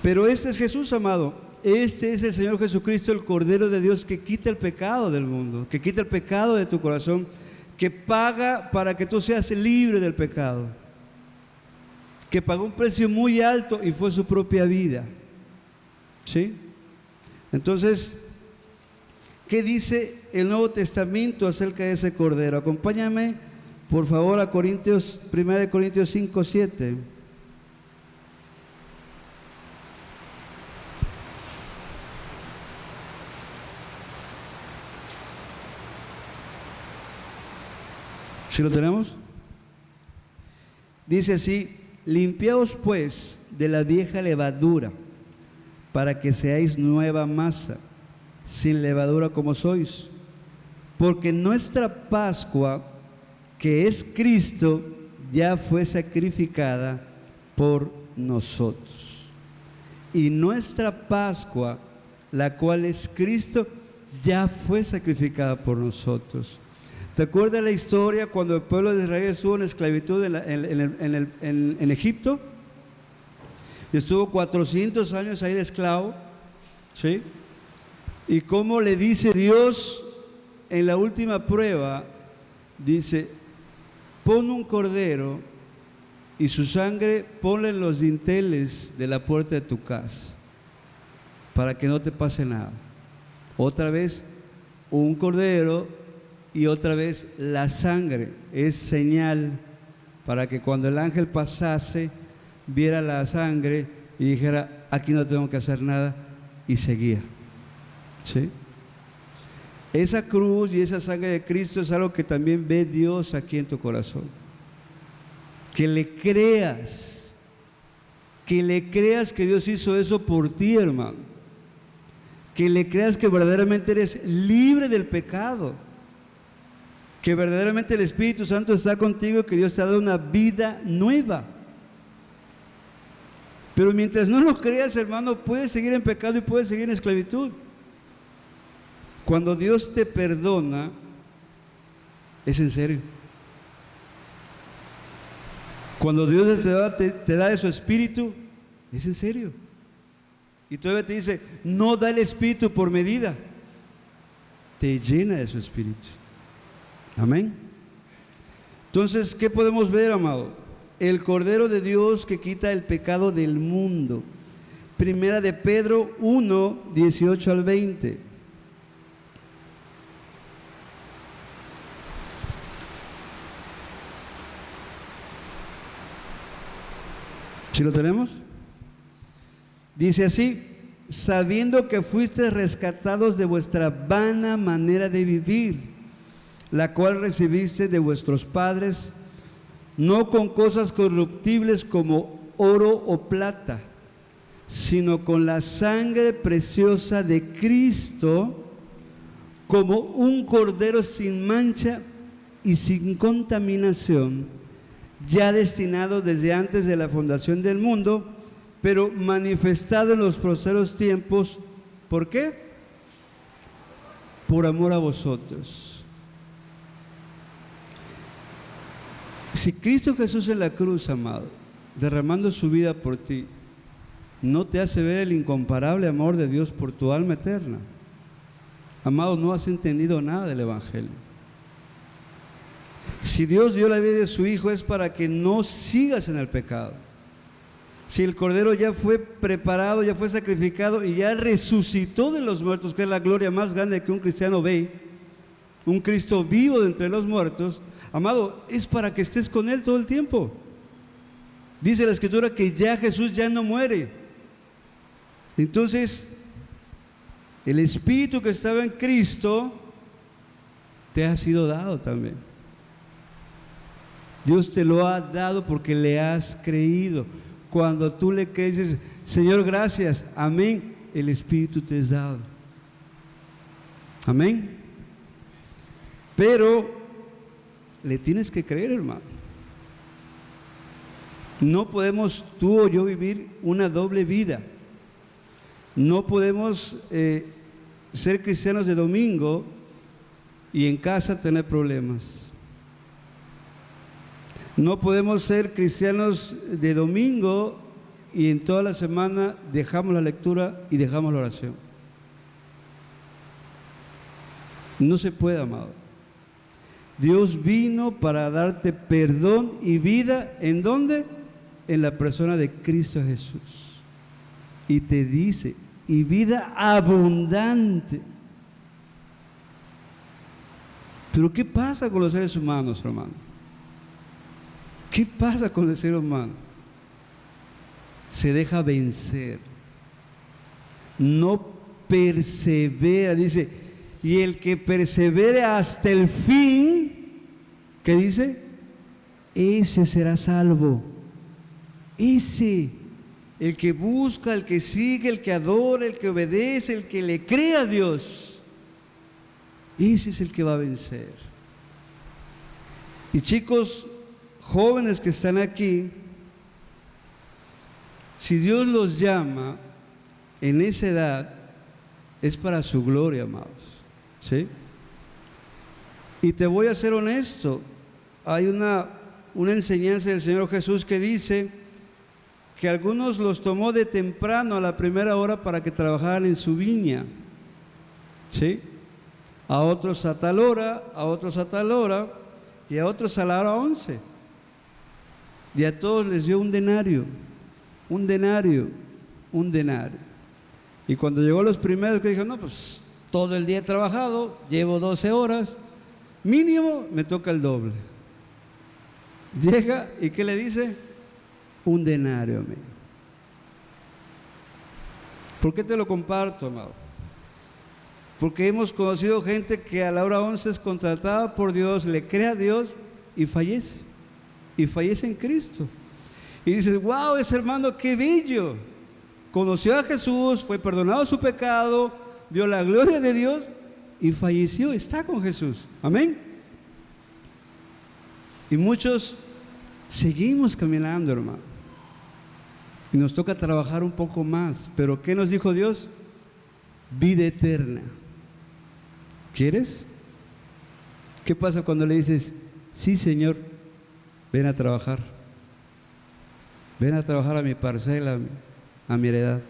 B: Pero este es Jesús, amado. Este es el Señor Jesucristo, el Cordero de Dios, que quita el pecado del mundo, que quita el pecado de tu corazón, que paga para que tú seas libre del pecado, que pagó un precio muy alto y fue su propia vida. ¿Sí? Entonces, ¿qué dice el Nuevo Testamento acerca de ese Cordero? Acompáñame, por favor, a 1 Corintios 5:7. ¿Sí lo tenemos? Dice así: limpiaos pues de la vieja levadura, para que seáis nueva masa, sin levadura como sois. Porque nuestra Pascua, que es Cristo, ya fue sacrificada por nosotros. Y nuestra Pascua, la cual es Cristo, ya fue sacrificada por nosotros. ¿Te acuerdas la historia cuando el pueblo de Israel estuvo en esclavitud en Egipto? Y estuvo 400 años ahí de esclavo, ¿sí? Y cómo le dice Dios en la última prueba, dice: pon un cordero y su sangre ponla en los dinteles de la puerta de tu casa, para que no te pase nada. Otra vez un cordero y otra vez la sangre es señal para que cuando el ángel pasase viera la sangre y dijera: aquí no tengo que hacer nada, y seguía. ¿Sí? Esa cruz y esa sangre de Cristo es algo que también ve Dios aquí en tu corazón. Que le creas que Dios hizo eso por ti, hermano. Que le creas que verdaderamente eres libre del pecado, que verdaderamente el Espíritu Santo está contigo y que Dios te ha dado una vida nueva. Pero mientras no lo creas, hermano, puedes seguir en pecado y puedes seguir en esclavitud. Cuando Dios te perdona, es en serio. Cuando Dios te da de su Espíritu, es en serio. Y todavía te dice: no da el Espíritu por medida, te llena de su Espíritu. Amén. Entonces, ¿qué podemos ver, amado? El Cordero de Dios que quita el pecado del mundo. Primera de Pedro 1, 18 al 20. ¿Sí lo tenemos? Dice así: sabiendo que fuisteis rescatados de vuestra vana manera de vivir, la cual recibiste de vuestros padres, no con cosas corruptibles como oro o plata, sino con la sangre preciosa de Cristo, como un cordero sin mancha y sin contaminación, ya destinado desde antes de la fundación del mundo, pero manifestado en los postreros tiempos. ¿Por qué? Por amor a vosotros. Si Cristo Jesús en la cruz, amado, derramando su vida por ti, no te hace ver el incomparable amor de Dios por tu alma eterna, amado, no has entendido nada del Evangelio. Si Dios dio la vida de su Hijo, es para que no sigas en el pecado. Si el Cordero ya fue preparado, ya fue sacrificado y ya resucitó de los muertos, que es la gloria más grande que un cristiano ve, un Cristo vivo de entre los muertos, amado, es para que estés con Él todo el tiempo. Dice la Escritura que ya Jesús ya no muere. Entonces, el Espíritu que estaba en Cristo te ha sido dado también. Dios te lo ha dado porque le has creído. Cuando tú le crees, dices: Señor, gracias, amén, el Espíritu te es dado. Amén. Pero le tienes que creer, hermano. No podemos tú o yo vivir una doble vida. No podemos ser cristianos de domingo y en casa tener problemas. No podemos ser cristianos de domingo y en toda la semana dejamos la lectura y dejamos la oración. No se puede, amado. Dios vino para darte perdón y vida. ¿En dónde? En la persona de Cristo Jesús. Y te dice: y vida abundante. Pero ¿qué pasa con los seres humanos, hermano? ¿Qué pasa con el ser humano? Se deja vencer, no persevera. Dice: y el que persevere hasta el fin, ¿Qué dice? Ese será salvo. Ese, el que busca, el que sigue, el que adora, el que obedece, el que le cree a Dios. Ese es el que va a vencer. Y chicos jóvenes que están aquí, si Dios los llama en esa edad, es para su gloria, amados, ¿sí? Y te voy a ser honesto, hay una enseñanza del Señor Jesús que dice que algunos los tomó de temprano a la primera hora para que trabajaran en su viña, ¿sí? A otros a tal hora, a otros a tal hora, y a otros a la hora 11. Y a todos les dio un denario. Y cuando llegó los primeros, que dijo, no, pues todo el día he trabajado, llevo 12 horas, mínimo me toca el doble. Llega y ¿qué le dice? Un denario, amigo. ¿Por qué te lo comparto, amado? Porque hemos conocido gente que a la hora 11 es contratada por Dios, le cree a Dios y fallece en Cristo. Y dices, wow, ese hermano qué bello, conoció a Jesús, fue perdonado su pecado, vio la gloria de Dios y falleció, está con Jesús, amén. Y muchos seguimos caminando, hermano, y nos toca trabajar un poco más. Pero ¿qué nos dijo Dios? Vida eterna. ¿Quieres? ¿Qué pasa cuando le dices, sí, Señor, ven a trabajar a mi parcela, a mi heredad?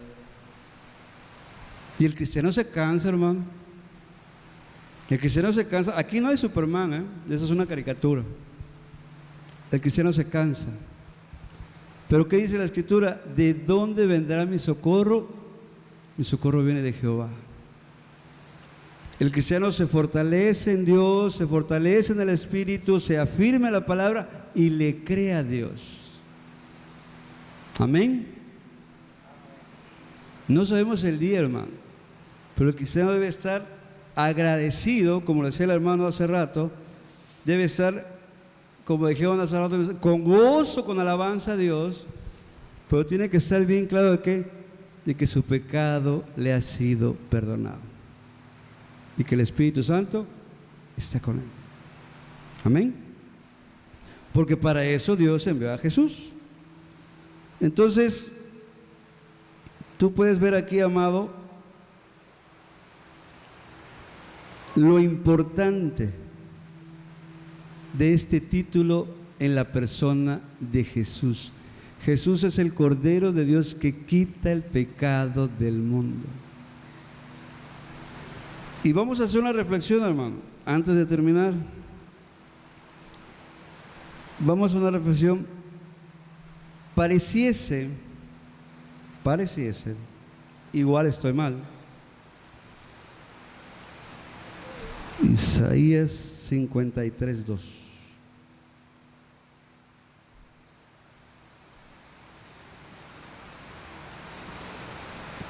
B: Y el cristiano se cansa, hermano. El cristiano se cansa. Aquí no hay Superman, eso es una caricatura. El cristiano se cansa. Pero ¿qué dice la Escritura? ¿De dónde vendrá mi socorro? Mi socorro viene de Jehová. El cristiano se fortalece en Dios, se fortalece en el Espíritu, se afirma en la palabra y le cree a Dios. Amén. No sabemos el día, hermano, pero el cristiano debe estar agradecido, como le decía el hermano hace rato, debe estar, como dijeron hace rato, con gozo, con alabanza a Dios, pero tiene que estar bien claro de que su pecado le ha sido perdonado y que el Espíritu Santo está con él. Amén. Porque para eso Dios envió a Jesús. Entonces, tú puedes ver aquí, amado, lo importante de este título en la persona de Jesús. Jesús es el Cordero de Dios que quita el pecado del mundo. Y vamos a hacer una reflexión, hermano, antes de terminar. Vamos a hacer una reflexión. Pareciese, igual estoy mal. Isaías 53:2.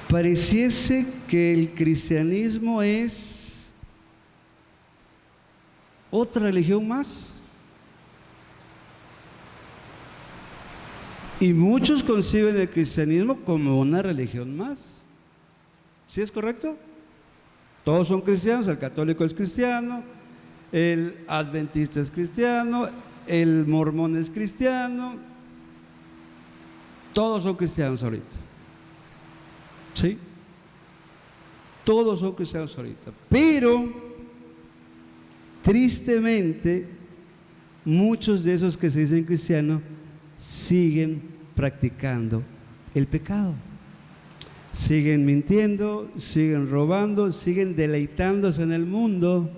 B: Pareciese que el cristianismo es otra religión más. Y muchos conciben el cristianismo como una religión más. ¿Sí es correcto? Todos son cristianos, el católico es cristiano, el adventista es cristiano, el mormón es cristiano, todos son cristianos ahorita. ¿Sí? Todos son cristianos ahorita. Pero, tristemente, muchos de esos que se dicen cristianos siguen practicando el pecado. Siguen mintiendo, siguen robando, siguen deleitándose en el mundo,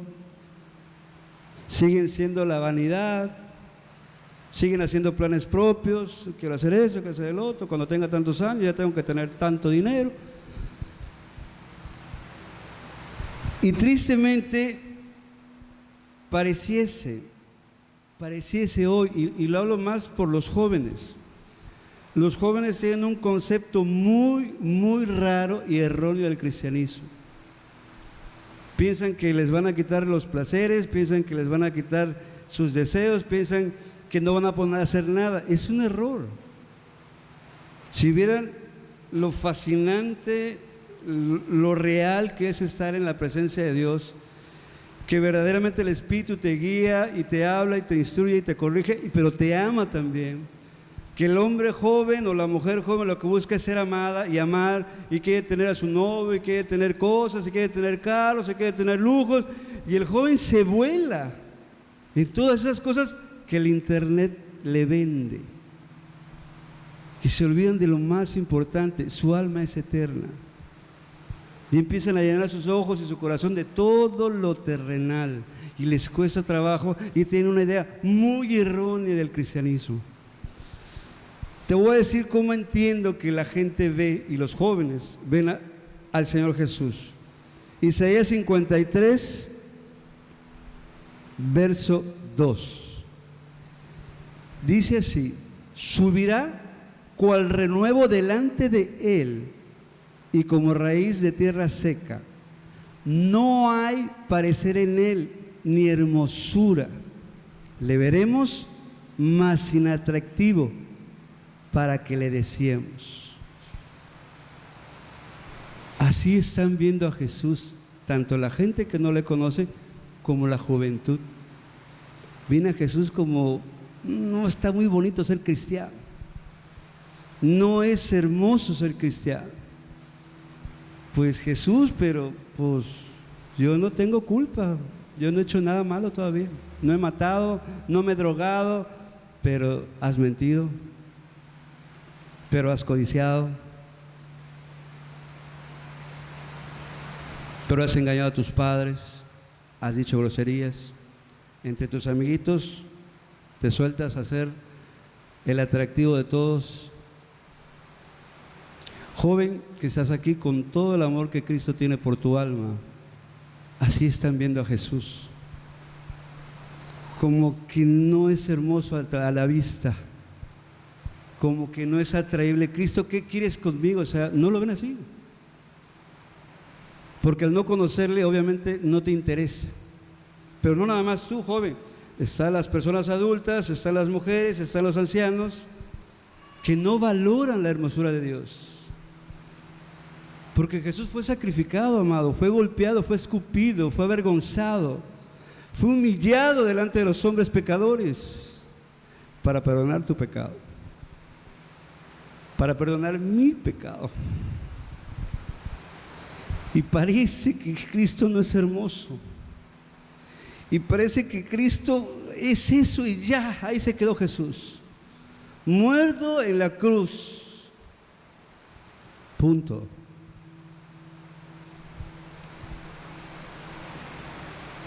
B: siguen siendo la vanidad, siguen haciendo planes propios. Quiero hacer eso, quiero hacer el otro, cuando tenga tantos años ya tengo que tener tanto dinero. Y tristemente pareciese hoy, y lo hablo más por los jóvenes. Los jóvenes tienen un concepto muy raro y erróneo del cristianismo. Piensan que les van a quitar los placeres, piensan que les van a quitar sus deseos, piensan que no van a poder hacer nada. Es un error. Si vieran lo fascinante, lo real que es estar en la presencia de Dios, que verdaderamente el Espíritu te guía y te habla y te instruye y te corrige, pero te ama también. Que el hombre joven o la mujer joven lo que busca es ser amada y amar, y quiere tener a su novio, y quiere tener cosas, y quiere tener carros, y quiere tener lujos, y el joven se vuela en todas esas cosas que el internet le vende, y se olvidan de lo más importante: su alma es eterna, y empiezan a llenar sus ojos y su corazón de todo lo terrenal, y les cuesta trabajo, y tienen una idea muy errónea del cristianismo. Te voy a decir cómo entiendo que la gente ve, y los jóvenes ven al Señor Jesús. Isaías 53, verso 2. Dice así: subirá cual renuevo delante de él, y como raíz de tierra seca. No hay parecer en él, ni hermosura. Le veremos más inatractivo, para que le deseemos. Así están viendo a Jesús, tanto la gente que no le conoce como la juventud. Viene a Jesús como: no está muy bonito ser cristiano, no es hermoso ser cristiano. Pues Jesús, pero pues yo no tengo culpa, yo no he hecho nada malo todavía, no he matado, no me he drogado, pero has mentido, pero has codiciado, pero has engañado a tus padres, has dicho groserías. Entre tus amiguitos te sueltas a ser el atractivo de todos. Joven que estás aquí, con todo el amor que Cristo tiene por tu alma, así están viendo a Jesús, como que no es hermoso a la vista, como que no es atraíble. Cristo, ¿qué quieres conmigo? O sea, no lo ven así, porque al no conocerle obviamente no te interesa. Pero no nada más tú, joven, están las personas adultas, están las mujeres, están los ancianos que no valoran la hermosura de Dios, porque Jesús fue sacrificado, amado, fue golpeado, fue escupido, fue avergonzado, fue humillado delante de los hombres pecadores para perdonar tu pecado, para perdonar mi pecado. Y parece que Cristo no es hermoso, y parece que Cristo es eso y ya, ahí se quedó Jesús, muerto en la cruz, punto.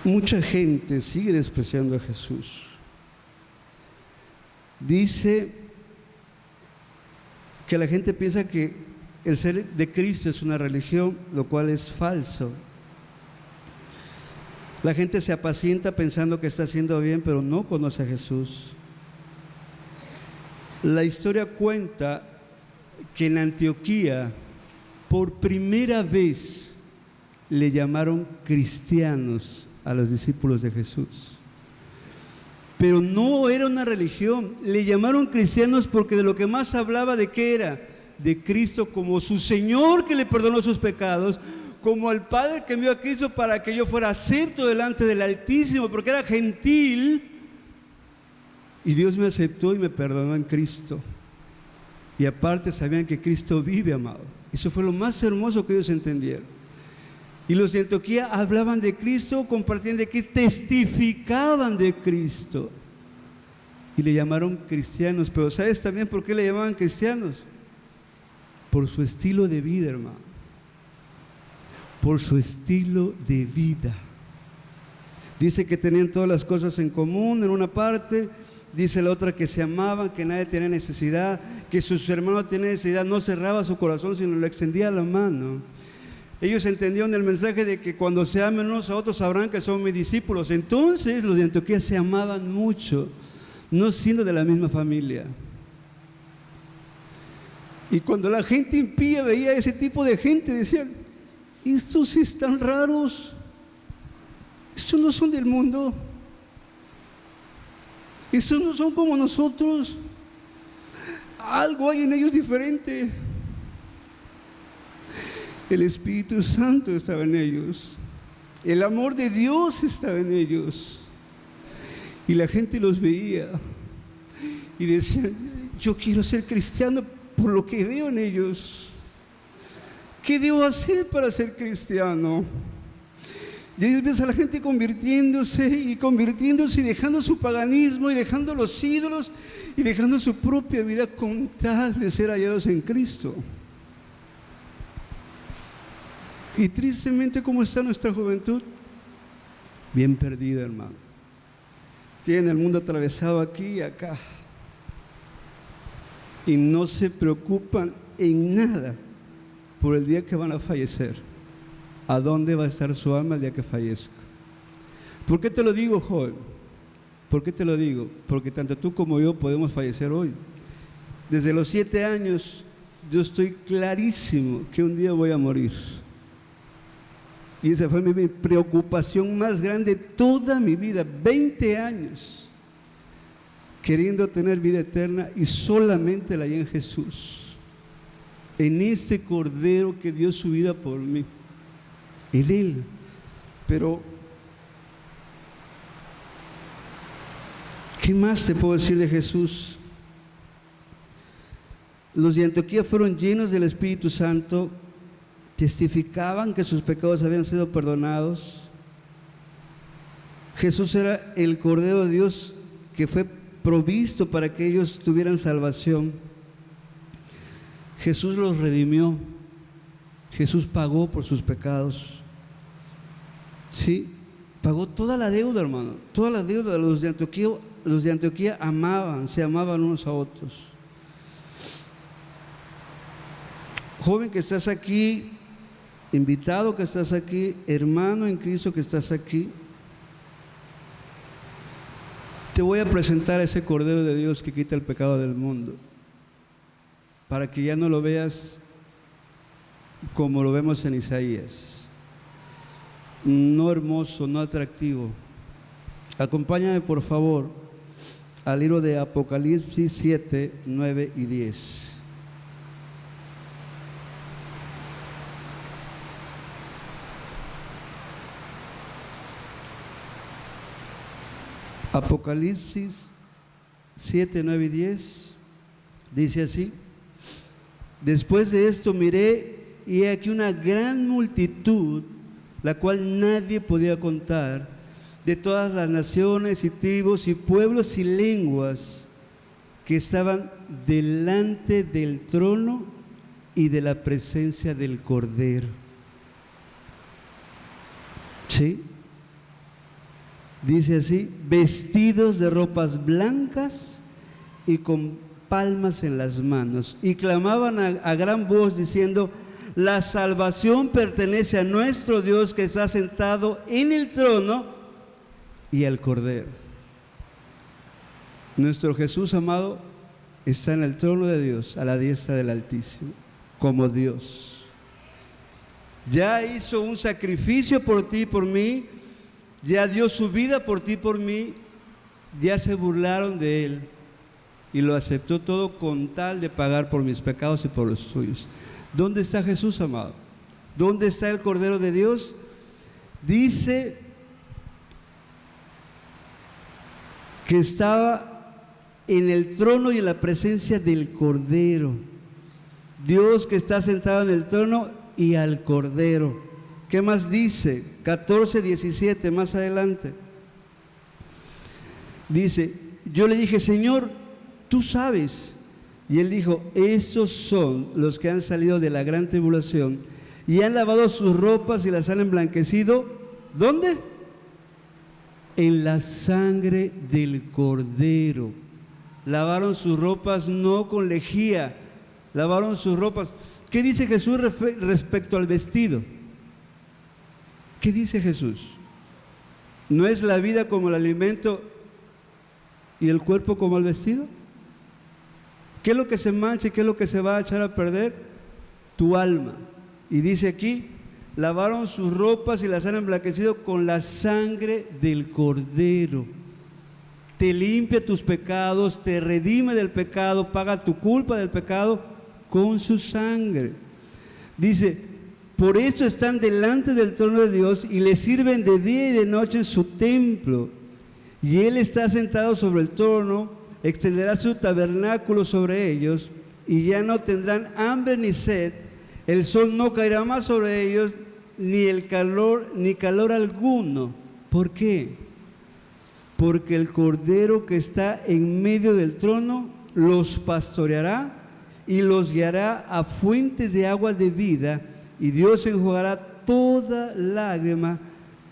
B: Mucha gente sigue despreciando a Jesús. Dice que la gente piensa que el ser de Cristo es una religión, lo cual es falso. La gente se apacienta pensando que está haciendo bien, pero no conoce a Jesús. La historia cuenta que en Antioquía, por primera vez, le llamaron cristianos a los discípulos de Jesús. Pero no era una religión, le llamaron cristianos porque de lo que más hablaba, ¿de qué era? De Cristo como su Señor que le perdonó sus pecados, como al Padre que envió a Cristo para que yo fuera acepto delante del Altísimo, porque era gentil, y Dios me aceptó y me perdonó en Cristo. Y aparte sabían que Cristo vive, amado. Eso fue lo más hermoso que ellos entendieron. Y los de Antioquía hablaban de Cristo, compartían de Cristo, testificaban de Cristo, y le llamaron cristianos. Pero ¿sabes también por qué le llamaban cristianos? Por su estilo de vida, hermano. Por su estilo de vida. Dice que tenían todas las cosas en común en una parte, dice la otra que se amaban, que nadie tenía necesidad, que sus hermanos tenían necesidad, no cerraba su corazón, sino le extendía la mano. Ellos entendieron el mensaje de que cuando se amen unos a otros sabrán que son mis discípulos. Entonces los de Antioquía se amaban mucho, no siendo de la misma familia. Y cuando la gente impía veía a ese tipo de gente, decían: estos sí están raros, estos no son del mundo. Esos no son como nosotros. Algo hay en ellos diferente. El Espíritu Santo estaba en ellos. El amor de Dios estaba en ellos. Y la gente los veía y decía: yo quiero ser cristiano por lo que veo en ellos. ¿Qué debo hacer para ser cristiano? Y ahí ves a la gente convirtiéndose y dejando su paganismo y dejando los ídolos y dejando su propia vida con tal de ser hallados en Cristo. Y tristemente, ¿cómo está nuestra juventud? Bien perdida, hermano. Tienen el mundo atravesado aquí y acá. Y no se preocupan en nada por el día que van a fallecer. ¿A dónde va a estar su alma el día que fallezca? ¿Por qué te lo digo, joven? ¿Por qué te lo digo? Porque tanto tú como yo podemos fallecer hoy. Desde los 7 años yo estoy clarísimo que un día voy a morir. Y esa fue mi preocupación más grande toda mi vida, 20 años, queriendo tener vida eterna y solamente la hay en Jesús, en este Cordero que dio su vida por mí, en Él. Pero, ¿qué más te puedo decir de Jesús? Los de Antioquía fueron llenos del Espíritu Santo, testificaban que sus pecados habían sido perdonados. Jesús era el Cordero de Dios que fue provisto para que ellos tuvieran salvación. Jesús los redimió. Jesús pagó por sus pecados. Sí, pagó toda la deuda, hermano, toda la deuda. Los de Antioquía se amaban unos a otros. Joven que estás aquí, invitado que estás aquí, hermano en Cristo que estás aquí, te voy a presentar a ese Cordero de Dios que quita el pecado del mundo, para que ya no lo veas como lo vemos en Isaías, no hermoso, no atractivo. Acompáñame por favor al libro de Apocalipsis 7, 9 y 10. Apocalipsis 7, 9 y 10 dice así: después de esto miré y he aquí una gran multitud, la cual nadie podía contar, de todas las naciones y tribus y pueblos y lenguas, que estaban delante del trono y de la presencia del Cordero. ¿Sí? Dice así: vestidos de ropas blancas y con palmas en las manos, y clamaban a gran voz diciendo: la salvación pertenece a nuestro Dios que está sentado en el trono y al Cordero. Nuestro Jesús amado está en el trono de Dios, a la diestra del Altísimo, como Dios. Ya hizo un sacrificio por ti y por mí, ya dio su vida por ti y por mí, ya se burlaron de Él y lo aceptó todo con tal de pagar por mis pecados y por los tuyos. ¿Dónde está Jesús, amado? ¿Dónde está el Cordero de Dios? Dice que estaba en el trono y en la presencia del Cordero. Dios que está sentado en el trono y al Cordero. ¿Qué más dice? 14, 17, más adelante. Dice: yo le dije: Señor, tú sabes. Y él dijo: estos son los que han salido de la gran tribulación y han lavado sus ropas y las han emblanquecido. ¿Dónde? En la sangre del Cordero. Lavaron sus ropas no con lejía, lavaron sus ropas. ¿Qué dice Jesús respecto al vestido? ¿Qué dice Jesús? ¿No es la vida como el alimento y el cuerpo como el vestido? ¿Qué es lo que se mancha y qué es lo que se va a echar a perder? Tu alma. Y dice aquí: lavaron sus ropas y las han emblanquecido con la sangre del Cordero. te limpia tus pecados, te redime del pecado, paga tu culpa del pecado con su sangre. Dice, por esto están delante del trono de Dios y le sirven de día y de noche en su templo. Y Él está sentado sobre el trono, extenderá su tabernáculo sobre ellos y ya no tendrán hambre ni sed. El sol no caerá más sobre ellos, ni calor alguno. ¿Por qué? Porque el Cordero que está en medio del trono los pastoreará y los guiará a fuentes de aguas de vida, y Dios enjugará toda lágrima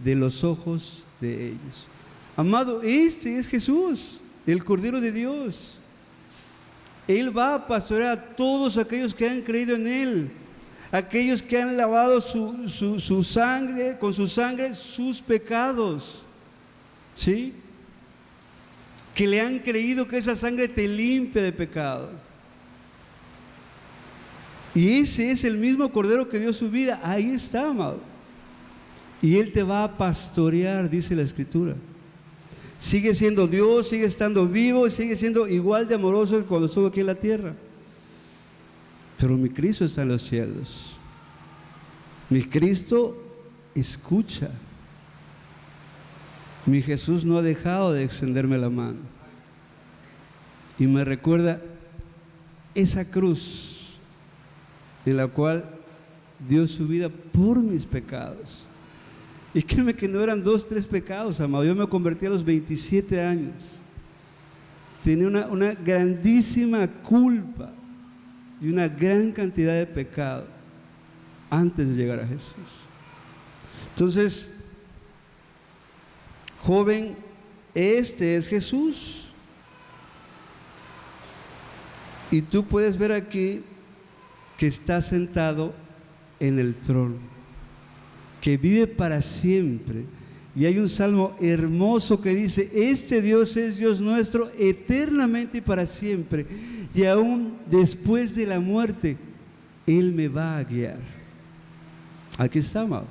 B: de los ojos de ellos. Amado, este es Jesús, el Cordero de Dios. Él va a pastorear a todos aquellos que han creído en Él, aquellos que han lavado su sangre, con su sangre, sus pecados, ¿sí? Que le han creído que esa sangre te limpia de pecado. Y ese es el mismo Cordero que dio su vida. Ahí está, amado. Y Él te va a pastorear, dice la Escritura. Sigue siendo Dios, sigue estando vivo y sigue siendo igual de amoroso que cuando estuvo aquí en la tierra. Pero mi Cristo está en los cielos. Mi Cristo escucha. Mi Jesús no ha dejado de extenderme la mano. Y me recuerda esa cruz en la cual dio su vida por mis pecados. Y créeme que no eran 2, 3 pecados, amado. Yo me convertí a los 27 años. Tenía una grandísima culpa y una gran cantidad de pecado antes de llegar a Jesús. Entonces, joven, este es Jesús. Y tú puedes ver aquí que está sentado en el trono, que vive para siempre. Y hay un salmo hermoso que dice: este Dios es Dios nuestro eternamente y para siempre, y aún después de la muerte Él me va a guiar. Aquí está, amado.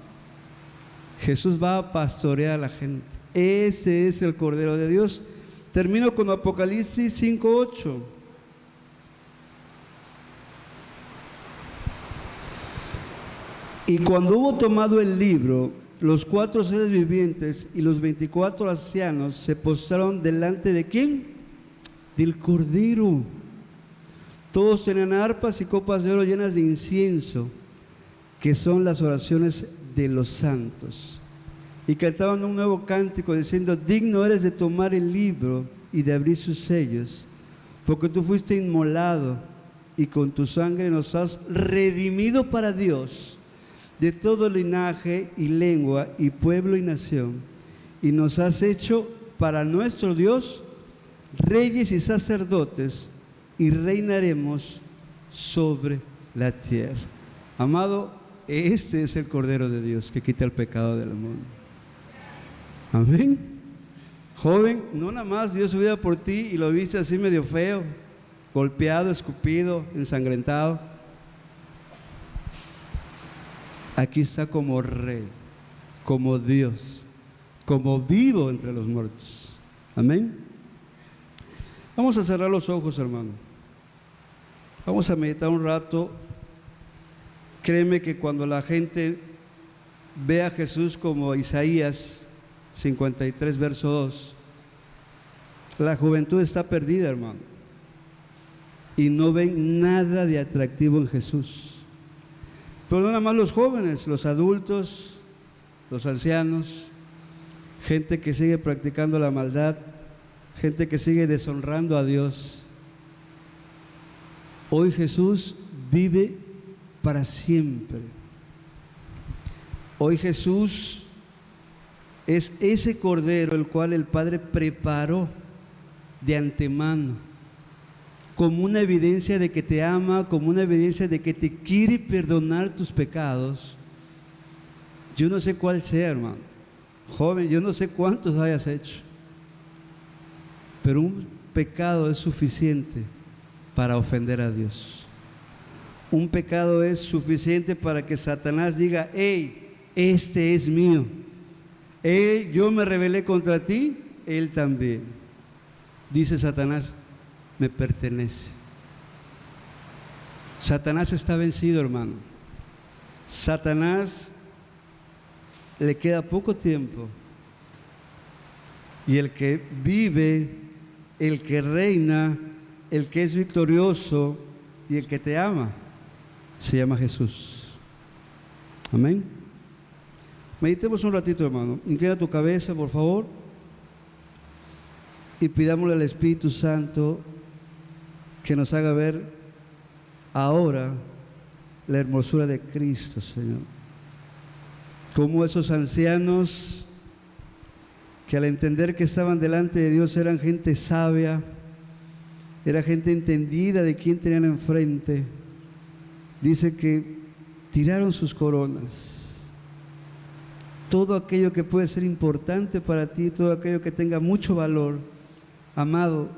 B: Jesús va a pastorear a la gente. Ese es el Cordero de Dios. Termino con Apocalipsis 5:8. Y cuando hubo tomado el libro, los 4 seres vivientes y los 24 ancianos se postraron delante de ¿quién? Del Cordero. Todos tenían arpas y copas de oro llenas de incienso, que son las oraciones de los santos. Y cantaban un nuevo cántico diciendo: digno eres de tomar el libro y de abrir sus sellos, porque tú fuiste inmolado y con tu sangre nos has redimido para Dios de todo linaje y lengua y pueblo y nación, y nos has hecho para nuestro Dios reyes y sacerdotes, y reinaremos sobre la tierra. Amado, este es el Cordero de Dios que quita el pecado del mundo. Amén. Joven, no nada más dio su vida por ti y lo viste así medio feo, golpeado, escupido, ensangrentado. Aquí está como Rey, como Dios, como vivo entre los muertos. Amén. Vamos a cerrar los ojos, hermano. Vamos a meditar un rato. Créeme que cuando la gente ve a Jesús como Isaías 53, verso 2, la juventud está perdida, hermano, y no ven nada de atractivo en Jesús. Pero no nada más los jóvenes, los adultos, los ancianos, gente que sigue practicando la maldad, gente que sigue deshonrando a Dios. Hoy Jesús vive para siempre. Hoy Jesús es ese Cordero el cual el Padre preparó de antemano, como una evidencia de que te ama, como una evidencia de que te quiere perdonar tus pecados. Yo no sé cuál sea, hermano. Joven, yo no sé cuántos hayas hecho, pero un pecado es suficiente para ofender a Dios. Un pecado es suficiente para que Satanás diga: hey, este es mío. Yo me rebelé contra ti, él también. dice Satanás, me pertenece. Satanás está vencido, hermano. Satanás le queda poco tiempo. Y el que vive, el que reina, el que es victorioso y el que te ama, se llama Jesús. Amén. Meditemos un ratito, hermano. Inclina tu cabeza, por favor. Y pidámosle al Espíritu Santo que nos haga ver ahora la hermosura de Cristo, Señor. Como esos ancianos que al entender que estaban delante de Dios eran gente sabia, era gente entendida de quién tenían enfrente, dice que tiraron sus coronas. Todo aquello que puede ser importante para ti, todo aquello que tenga mucho valor, amado,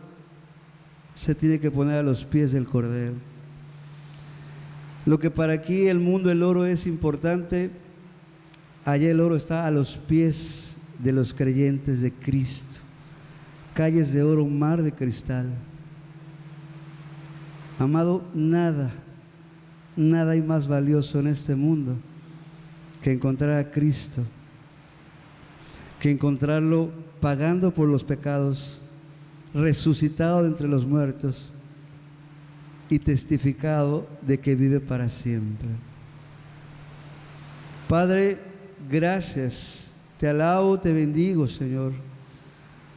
B: se tiene que poner a los pies del Cordero. Lo que para aquí el mundo, el oro es importante, allá el oro está a los pies de los creyentes de Cristo. Calles de oro, un mar de cristal. Amado, nada hay más valioso en este mundo que encontrar a Cristo, que encontrarlo pagando por los pecados, resucitado de entre los muertos y testificado de que vive para siempre. Padre, gracias, te alabo, te bendigo, Señor.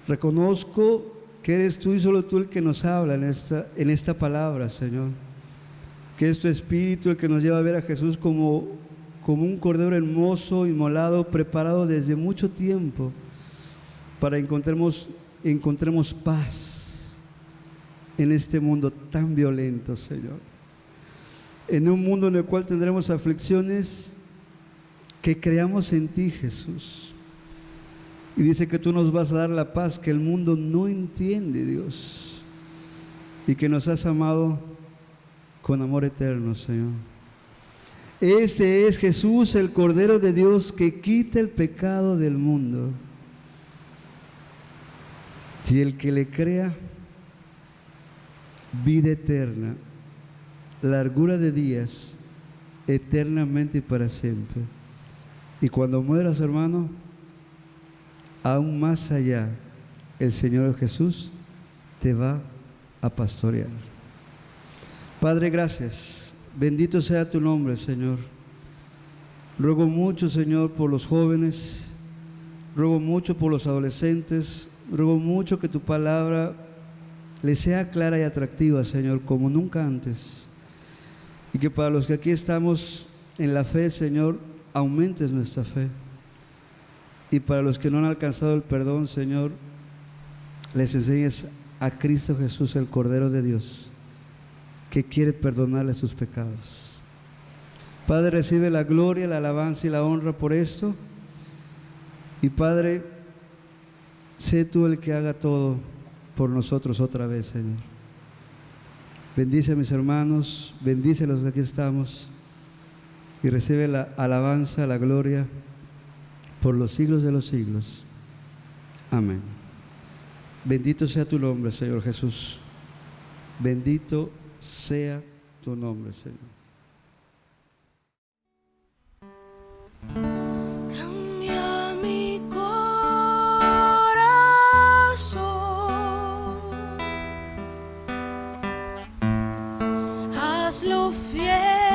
B: Reconozco que eres tú y solo tú el que nos habla en esta palabra, Señor. Que es tu Espíritu el que nos lleva a ver a Jesús como un cordero hermoso, inmolado, preparado desde mucho tiempo para encontremos paz en este mundo tan violento, Señor. En un mundo en el cual tendremos aflicciones, que creamos en ti, Jesús. Y dice que tú nos vas a dar la paz que el mundo no entiende, Dios, y que nos has amado con amor eterno, Señor. Ese es Jesús, el Cordero de Dios que quita el pecado del mundo. Y el que le crea, vida eterna, largura de días, eternamente y para siempre. Y cuando mueras, hermano, aún más allá, el Señor Jesús te va a pastorear. Padre, gracias. Bendito sea tu nombre, Señor. Ruego mucho, Señor, por los jóvenes, ruego mucho por los adolescentes, ruego mucho que tu palabra les sea clara y atractiva, Señor, como nunca antes. Y que para los que aquí estamos en la fe, Señor, aumentes nuestra fe. Y para los que no han alcanzado el perdón, Señor, les enseñes a Cristo Jesús, el Cordero de Dios, que quiere perdonarle sus pecados. Padre, recibe la gloria, la alabanza y la honra por esto. Y Padre, sé tú el que haga todo por nosotros otra vez, Señor. Bendice a mis hermanos, bendice a los que aquí estamos y recibe la alabanza, la gloria por los siglos de los siglos. Amén. Bendito sea tu nombre, Señor Jesús. Bendito sea tu nombre, Señor.
A: Cambia mi corazón, hazlo fiel.